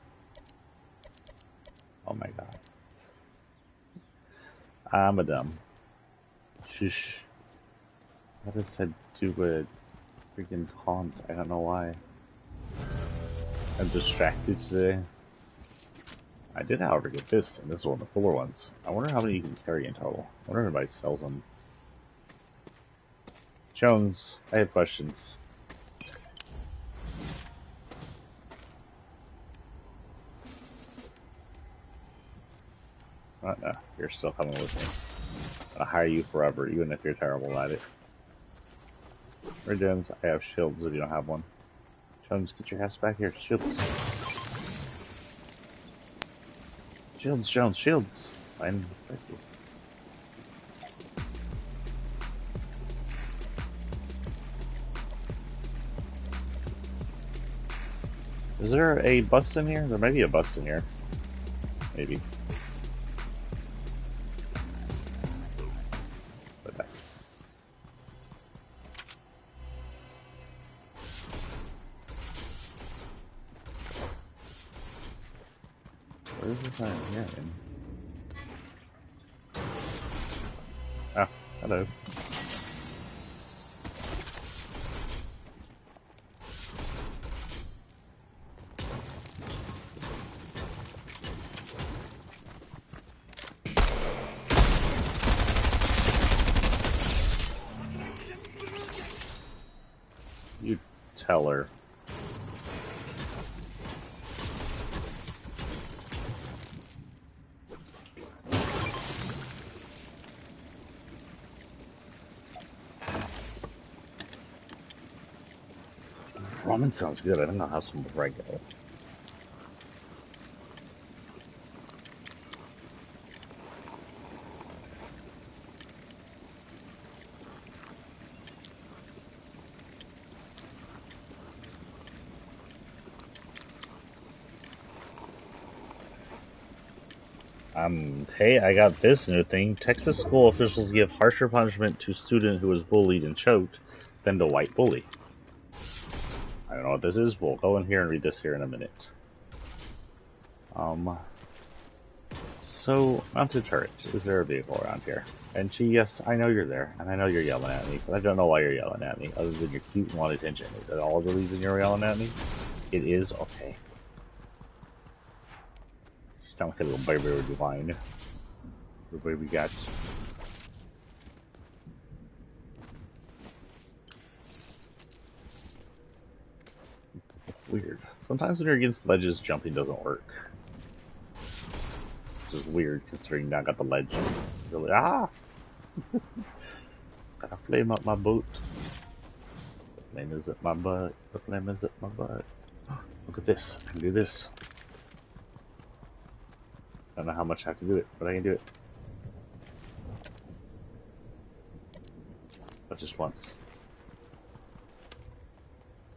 Oh my god. I'm a dumb. Shush. I thought it said do a freaking taunt. I don't know why. I'm distracted today. I did, however, get this, and this is one of the fuller ones. I wonder how many you can carry in total. I wonder if anybody sells them. Jones, I have questions. No, you're still coming with me. I'll hire you forever, even if you're terrible at it. Regens, I have shields if you don't have one. Jones, get your ass back here. Shields. Shields, Jones, shields. Fine, thank you. Is there a bus in here? There might be a bus in here. Maybe. But back. What is this iron here? Ah, hello. You tell her. Ramen sounds good. I think I'll have some regular. Hey, I got this new thing. Texas school officials give harsher punishment to student who was bullied and choked than to white bully. I don't know what this is. We'll go in here and read this here in a minute. So, mounted turret. Is there a vehicle around here? And yes, I know you're there, and I know you're yelling at me, but I don't know why you're yelling at me, other than your cute and want attention. Is that all the reason you're yelling at me? It is? Okay. You sound like a little baby with your wine. The baby got. Weird. Sometimes when you're against ledges, jumping doesn't work. Which is weird, considering now I got the ledge. Really, ah! Got a flame up my boot. The flame is at my butt. The flame is at my butt. Look at this. I can do this. I don't know how much I have to do it, but I can do it. But just once.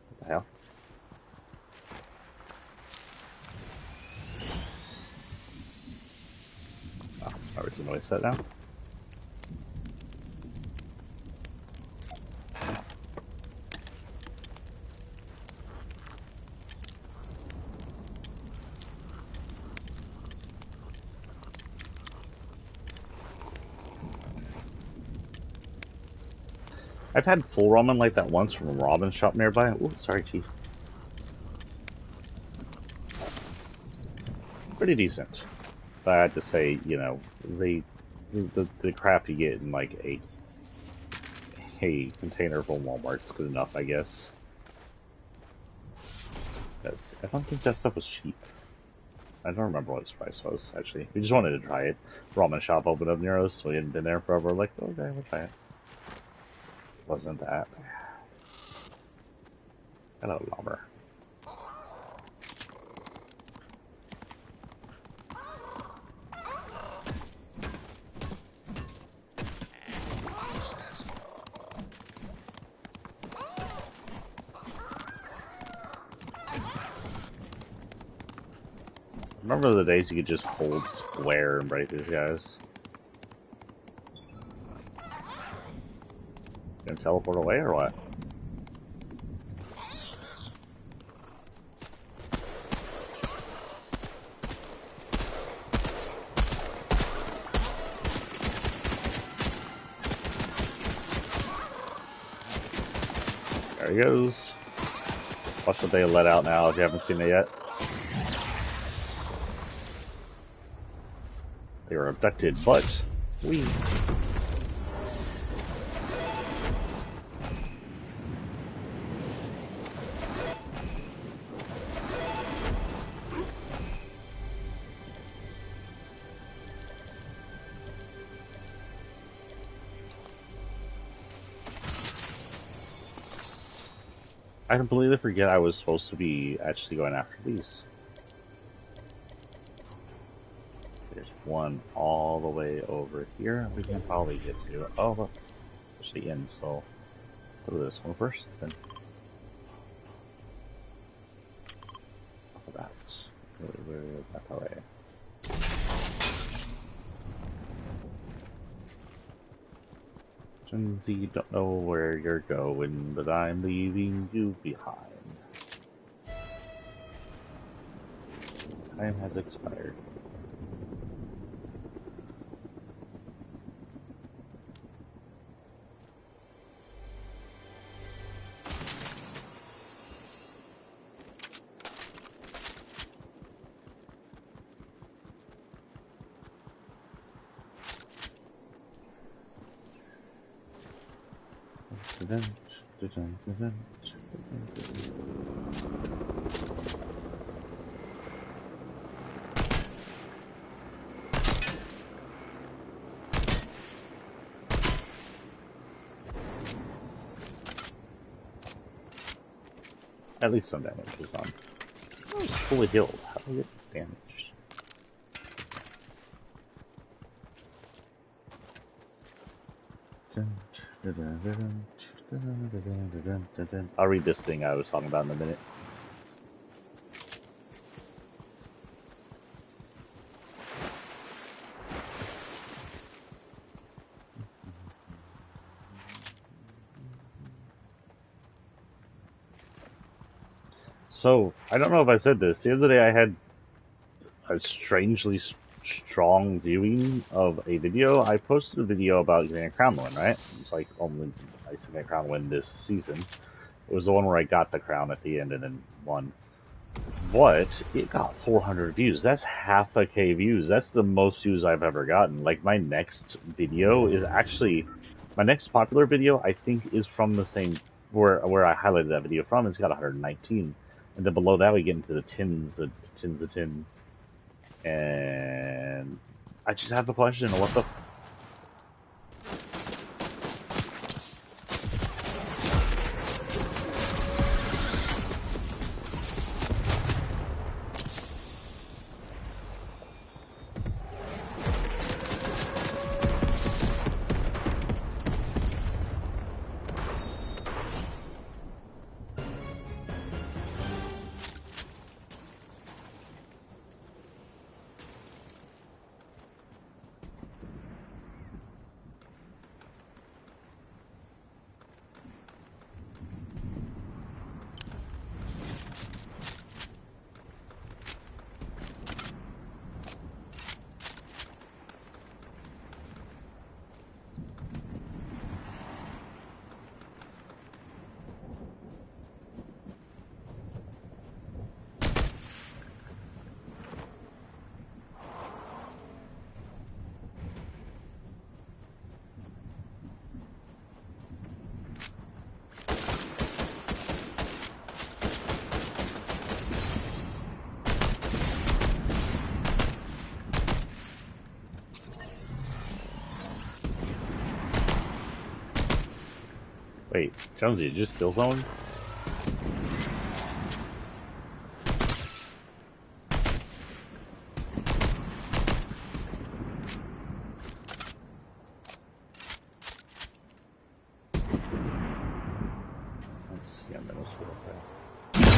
What the hell? Oh, originally set down. I've had full ramen like that once from a ramen shop nearby. Ooh, sorry, Chief. Pretty decent. But I had to say, you know, the crap you get in like a container from Walmart's good enough, I guess. Because I don't think that stuff was cheap. I don't remember what its price was, actually. We just wanted to try it. Ramen shop opened up near us, so we hadn't been there forever. Like, okay, we'll try it. Wasn't that. Hello, Lobber. Remember the days you could just hold square and break these guys? Gonna teleport away or what? There he goes. Watch what they let out now if you haven't seen it yet. They were abducted, but we. I completely forget I was supposed to be actually going after these. There's one all the way over here we can probably get to. Oh, look, there's the inn, so go to this one first, then off of that. That way. Jonesy, don't know where you're going, but I'm leaving you behind. Time has expired. At least some damage was on. I was fully healed. How do I get damaged? I'll read this thing I was talking about in a minute. So, I don't know if I said this. The other day I had a strangely strong viewing of a video. I posted a video about getting a crown win, right? It's like only my second crown win this season. It was the one where I got the crown at the end and then won. But it got 400 views. That's half a K views. That's the most views I've ever gotten. Like, my next video is actually... My next popular video, I think, is from the same... Where I highlighted that video from. It's got 119. And then below that, we get into the tens of tens. And I just have a question. What the... Wait, Jonesy, did you just kill someone? Let's see, I'm gonna switch.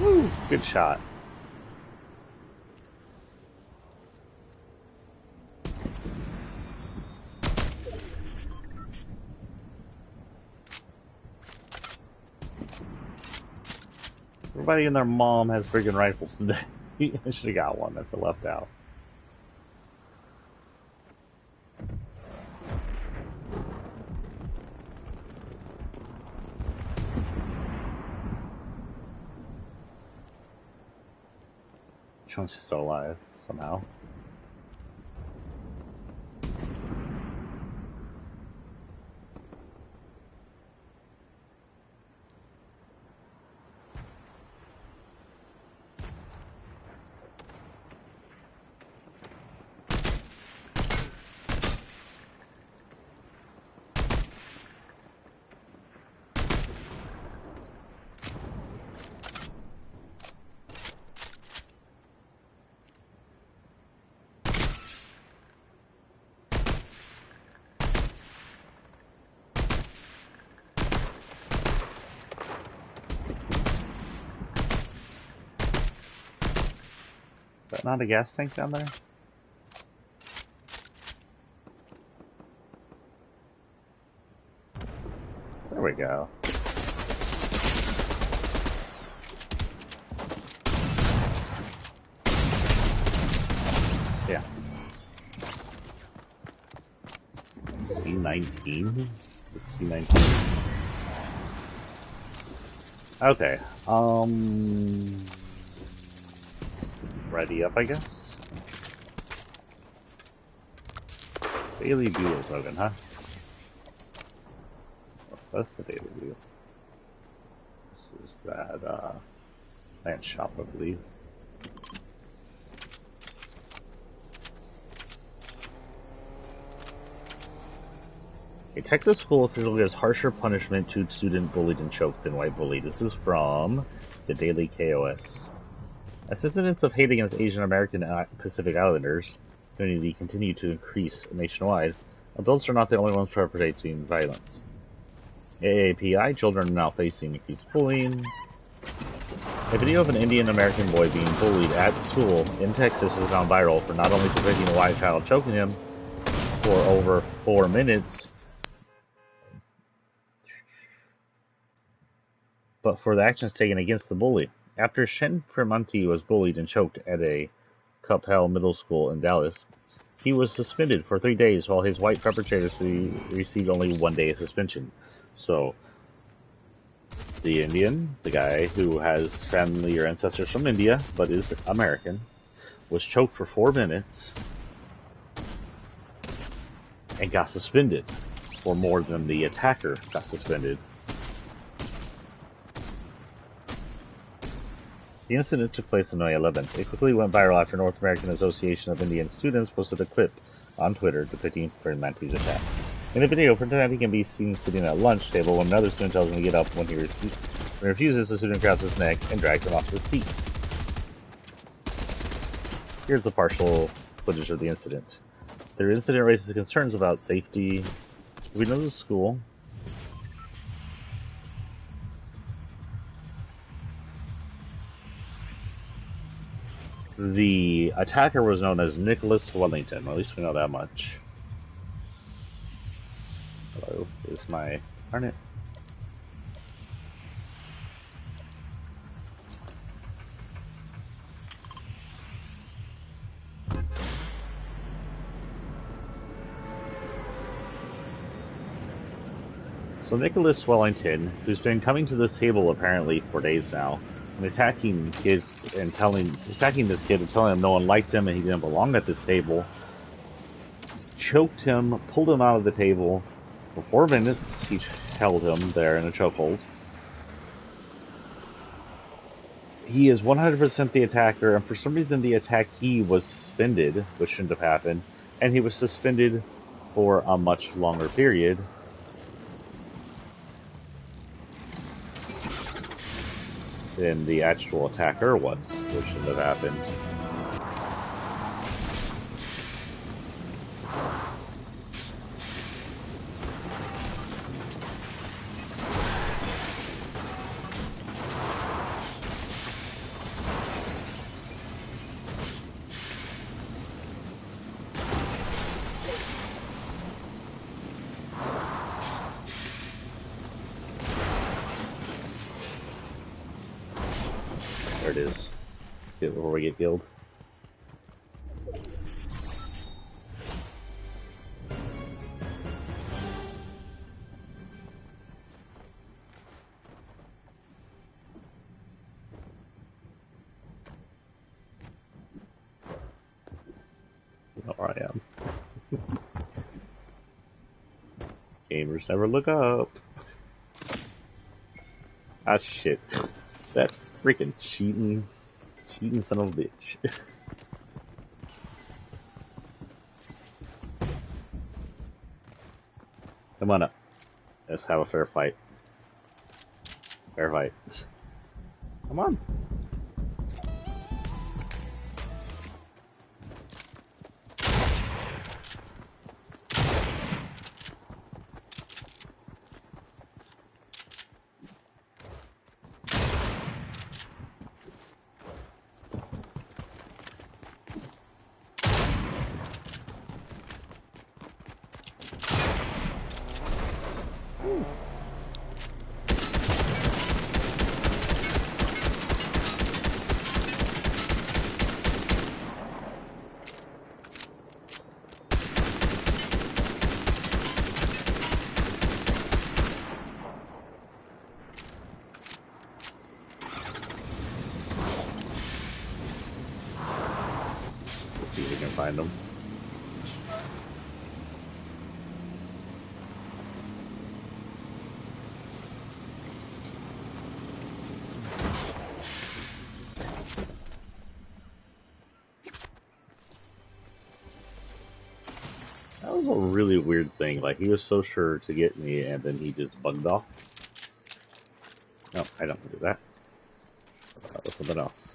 Woo! Good shot. Everybody and their mom has friggin' rifles today. I should have got one. That's left out. Jones is still alive somehow. that not a gas tank down there? There we go. Yeah. C-19? The C-19? Okay. Ready up, I guess? Daily Buell token, huh? That's the Daily Buell. This is that, plant shop, I believe. A Texas school official gives harsher punishment to student bullied and choked than white bully. This is from the Daily KOS. As incidents of hate against Asian American and Pacific Islanders community continue to increase nationwide, adults are not the only ones perpetrating violence. AAPI children are now facing increased bullying. A video of an Indian American boy being bullied at school in Texas has gone viral for not only depicting a white child choking him for over 4 minutes, but for the actions taken against the bully. After Shen Primanti was bullied and choked at a Coppell Middle School in Dallas, he was suspended for 3 days while his white perpetrators received only 1 day of suspension. So, the Indian, the guy who has family or ancestors from India but is American, was choked for 4 minutes and got suspended for more than the attacker got suspended. The incident took place on May 11th. It quickly went viral after North American Association of Indian Students posted a clip on Twitter depicting Primanti's attack. In the video, Primanti can be seen sitting at a lunch table when another student tells him to get up. When he refuses, the student grabs his neck and drags him off the seat. Here's the partial footage of the incident. The incident raises concerns about safety. Do we know the school? The attacker was known as Nicholas Wellington. At least we know that much. Hello, is my... Darn it. So Nicholas Wellington, who's been coming to this table apparently for days now, and attacking kids and attacking this kid and telling him no one liked him and he didn't belong at this table, choked him, pulled him out of the table. For 4 minutes, he held him there in a chokehold. He is 100% the attacker, and for some reason the attackee was suspended, which shouldn't have happened, and he was suspended for a much longer period. Than the actual attacker was, which shouldn't have happened. There it is. Let's get it before we get killed. You know where I am. Gamers never look up. Ah, shit. That freaking cheating son of a bitch. Come on up. Let's have a fair fight. Fair fight. Come on. find them. That was a really weird thing. Like, he was so sure to get me, and then he just bugged off. No, I don't do that. That was something else.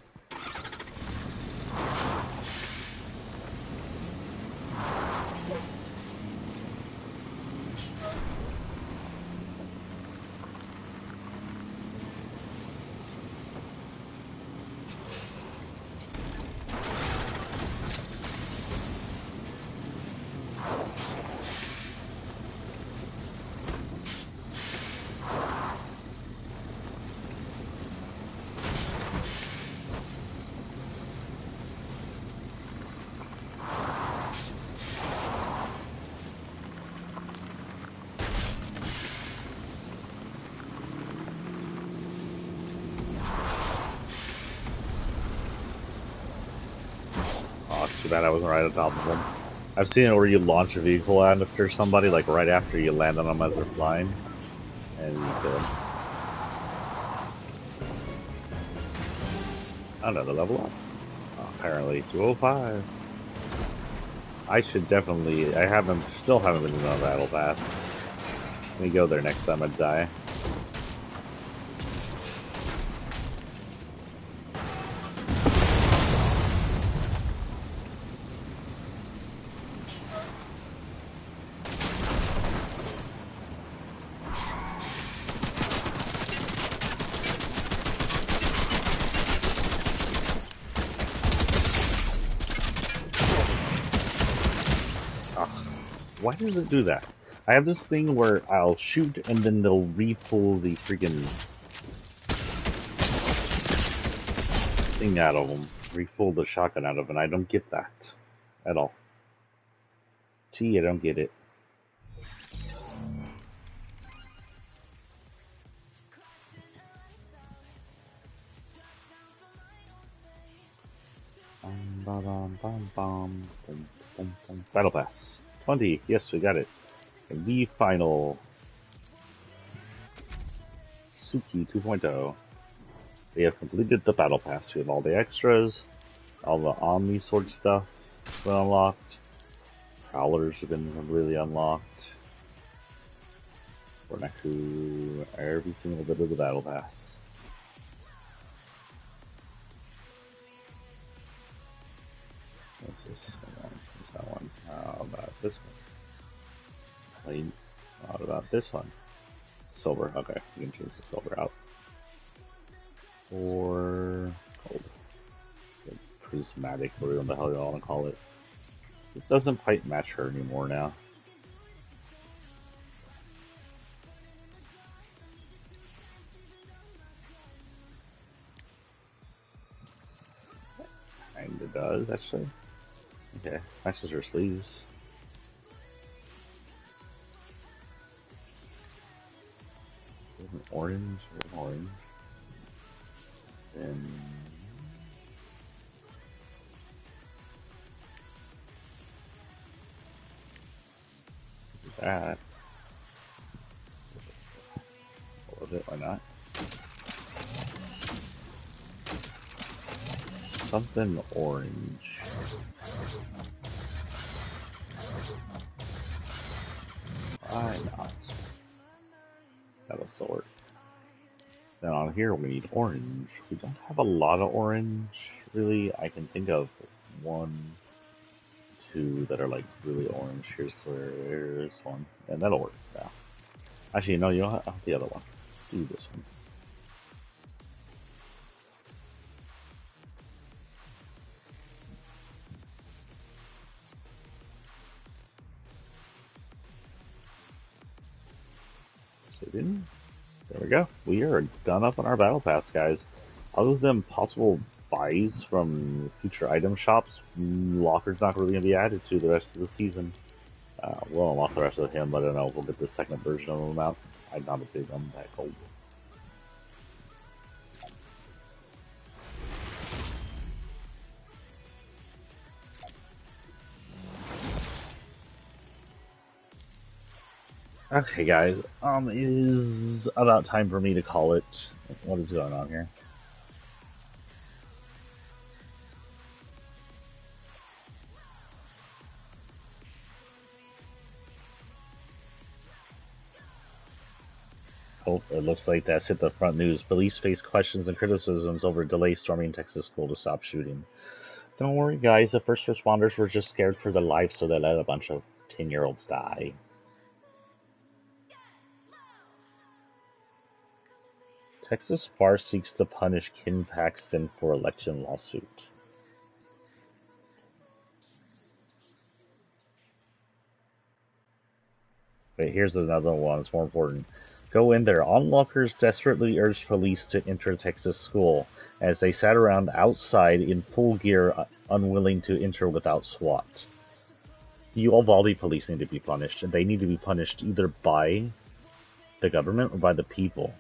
Too bad I wasn't right on top of them. I've seen it where you launch a vehicle after somebody, like right after you land on them as they're flying, and you kill them. Another level up. Apparently 205. I should definitely. Still haven't been on Battle Pass. Let me go there next time I die. Why does it do that? I have this thing where I'll shoot and then they'll re-pull the freaking thing out of them. Re-pull the shotgun out of them. I don't get that at all. Gee, I don't get it. Battle Pass. 20. Yes, we got it. And the final Suki 2.0. We have completed the Battle Pass. We have all the extras, all the Omni Sword stuff been unlocked. Prowlers have been completely unlocked. We're next to every single bit of the Battle Pass. What's this one? What's that one? How about this one? Plain. What about this one? Silver. Okay, you can change the silver out. Or gold. Prismatic, or whatever the hell you want to call it. This doesn't quite match her anymore now. Kinda does, actually. Okay, matches her sleeves. An orange, an orange. Then that. A little bit, why not? Something orange. Why not? Have a sword. Then on here we need orange. We don't have a lot of orange, really. I can think of 1, 2 that are like really orange. Here's one, and that'll work. Yeah. Actually, no, you don't have the other one. Do this one. There we go. We are done up on our battle pass, guys. Other than possible buys from future item shops, Locker's not really going to be added to the rest of the season. We'll unlock the rest of him, but I don't know if we'll get the second version of him out. I'm not a big on that gold. Okay, guys. It is about time for me to call it. What is going on here? Oh, it looks like that's hit the front news. Police face questions and criticisms over delay storming Texas school to stop shooting. Don't worry, guys. The first responders were just scared for their lives, so they let a bunch of 10-year-olds die. Texas bar seeks to punish Ken Paxton for election lawsuit. Wait, here's another one. It's more important. Go in there. Onlookers desperately urged police to enter Texas school as they sat around outside in full gear, unwilling to enter without SWAT. The Uvalde police need to be punished, and they need to be punished either by the government or by the people.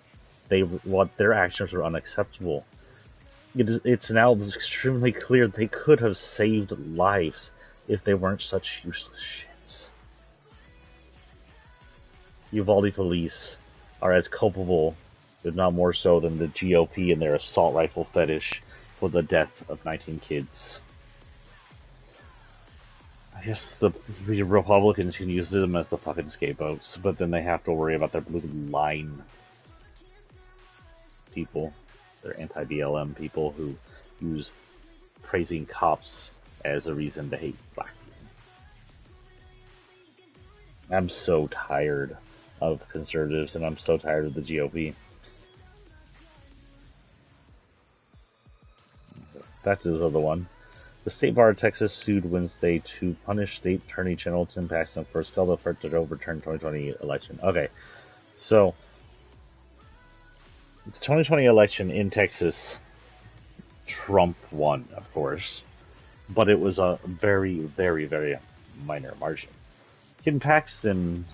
Their actions are unacceptable. It's now extremely clear they could have saved lives if they weren't such useless shits. Uvalde police are as culpable, if not more so, than the GOP and their assault rifle fetish for the death of 19 kids. I guess the Republicans can use them as the fucking scapegoats, but then they have to worry about their blue line people, their anti-BLM people who use praising cops as a reason to hate black people. I'm so tired of conservatives, and I'm so tired of the GOP. Back to this other one. The State Bar of Texas sued Wednesday to punish State Attorney General Tim Paxton for his failed effort to overturn 2020 election. Okay, so the 2020 election in Texas, Trump won, of course, but it was a very, very, very minor margin. Ken Paxton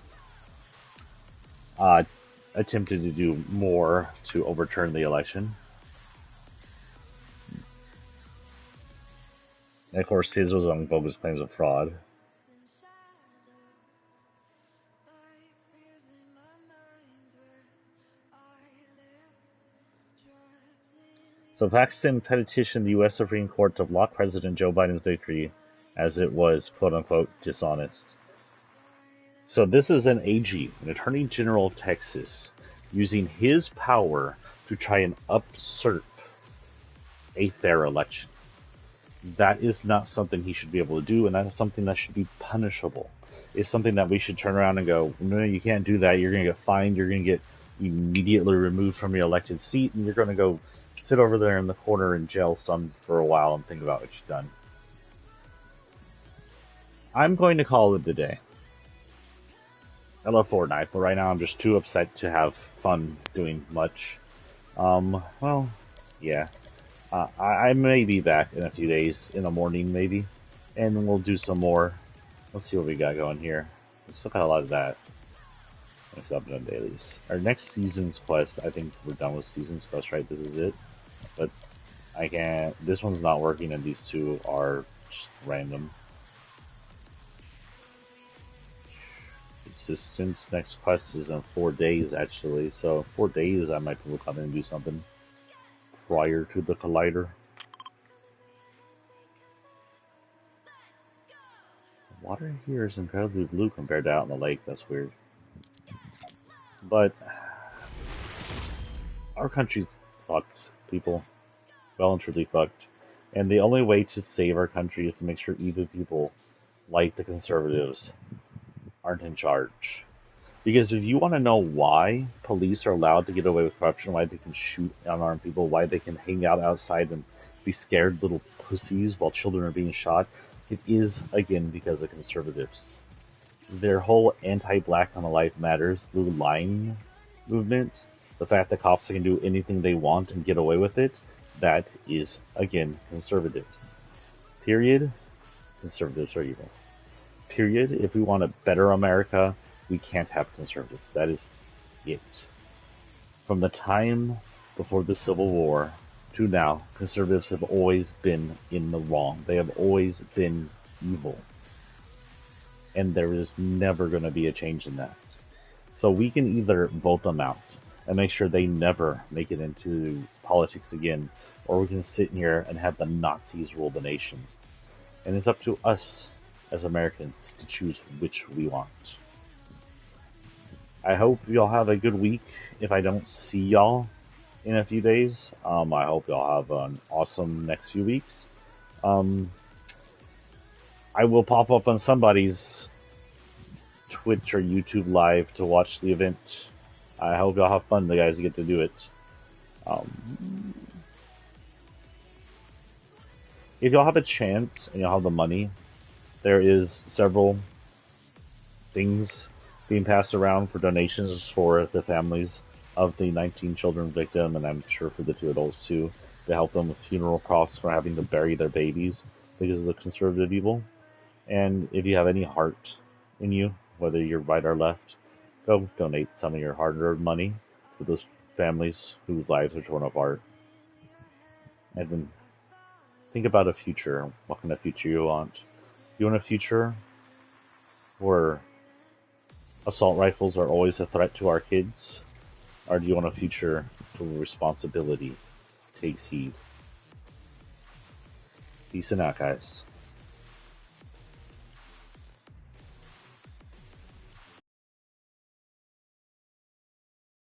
attempted to do more to overturn the election. And of course, his was on bogus claims of fraud. So Paxton petitioned the U.S. Supreme Court to block President Joe Biden's victory as it was, quote-unquote, dishonest. So this is an AG, an Attorney General of Texas, using his power to try and usurp a fair election. That is not something he should be able to do, and that is something that should be punishable. It's something that we should turn around and go, no, you can't do that. You're going to get fined. You're going to get immediately removed from your elected seat, and you're going to go sit over there in the corner in jail for a while and think about what you've done. I'm going to call it a day. I love Fortnite, but right now I'm just too upset to have fun doing much. Well, yeah. I may be back in a few days, in the morning maybe, and we'll do some more. Let's see what we got going here. We still got a lot of that. Next up on dailies. Our next season's quest, I think we're done with season's quest, right? This is it. But I can't, this one's not working and these two are just random. Resistance next quest is in 4 days actually, so 4 days I might be able to come in and do something prior to the collider. The water here is incredibly blue compared to out in the lake, that's weird. But our country's fucked, people. Well and truly fucked. And the only way to save our country is to make sure evil people like the conservatives aren't in charge. Because if you want to know why police are allowed to get away with corruption, why they can shoot unarmed people, why they can hang out outside and be scared little pussies while children are being shot, it is, again, because of conservatives. Their whole anti-black on the life matters, blue line movement, the fact that cops can do anything they want and get away with it, that is, again, conservatives. Period. Conservatives are evil. Period. If we want a better America, we can't have conservatives. That is it. From the time before the Civil War to now, conservatives have always been in the wrong. They have always been evil. And there is never going to be a change in that. So we can either vote them out and make sure they never make it into politics again, or we can sit here and have the Nazis rule the nation. And it's up to us as Americans to choose which we want. I hope y'all have a good week. If I don't see y'all in a few days, I hope y'all have an awesome next few weeks. I will pop up on somebody's Twitch or YouTube live to watch the event. I hope y'all have fun. The guys get to do it. If y'all have a chance and y'all have the money, there is several things being passed around for donations for the families of the 19 children victim, and I'm sure for the 2 adults too, to help them with funeral costs for having to bury their babies because of conservative evil. And if you have any heart in you, whether you're right or left, go donate some of your hard-earned money to those families whose lives are torn apart. And then think about a future. What kind of future you want? You want a future where assault rifles are always a threat to our kids? Or do you want a future where responsibility takes heed? Peace and out, guys.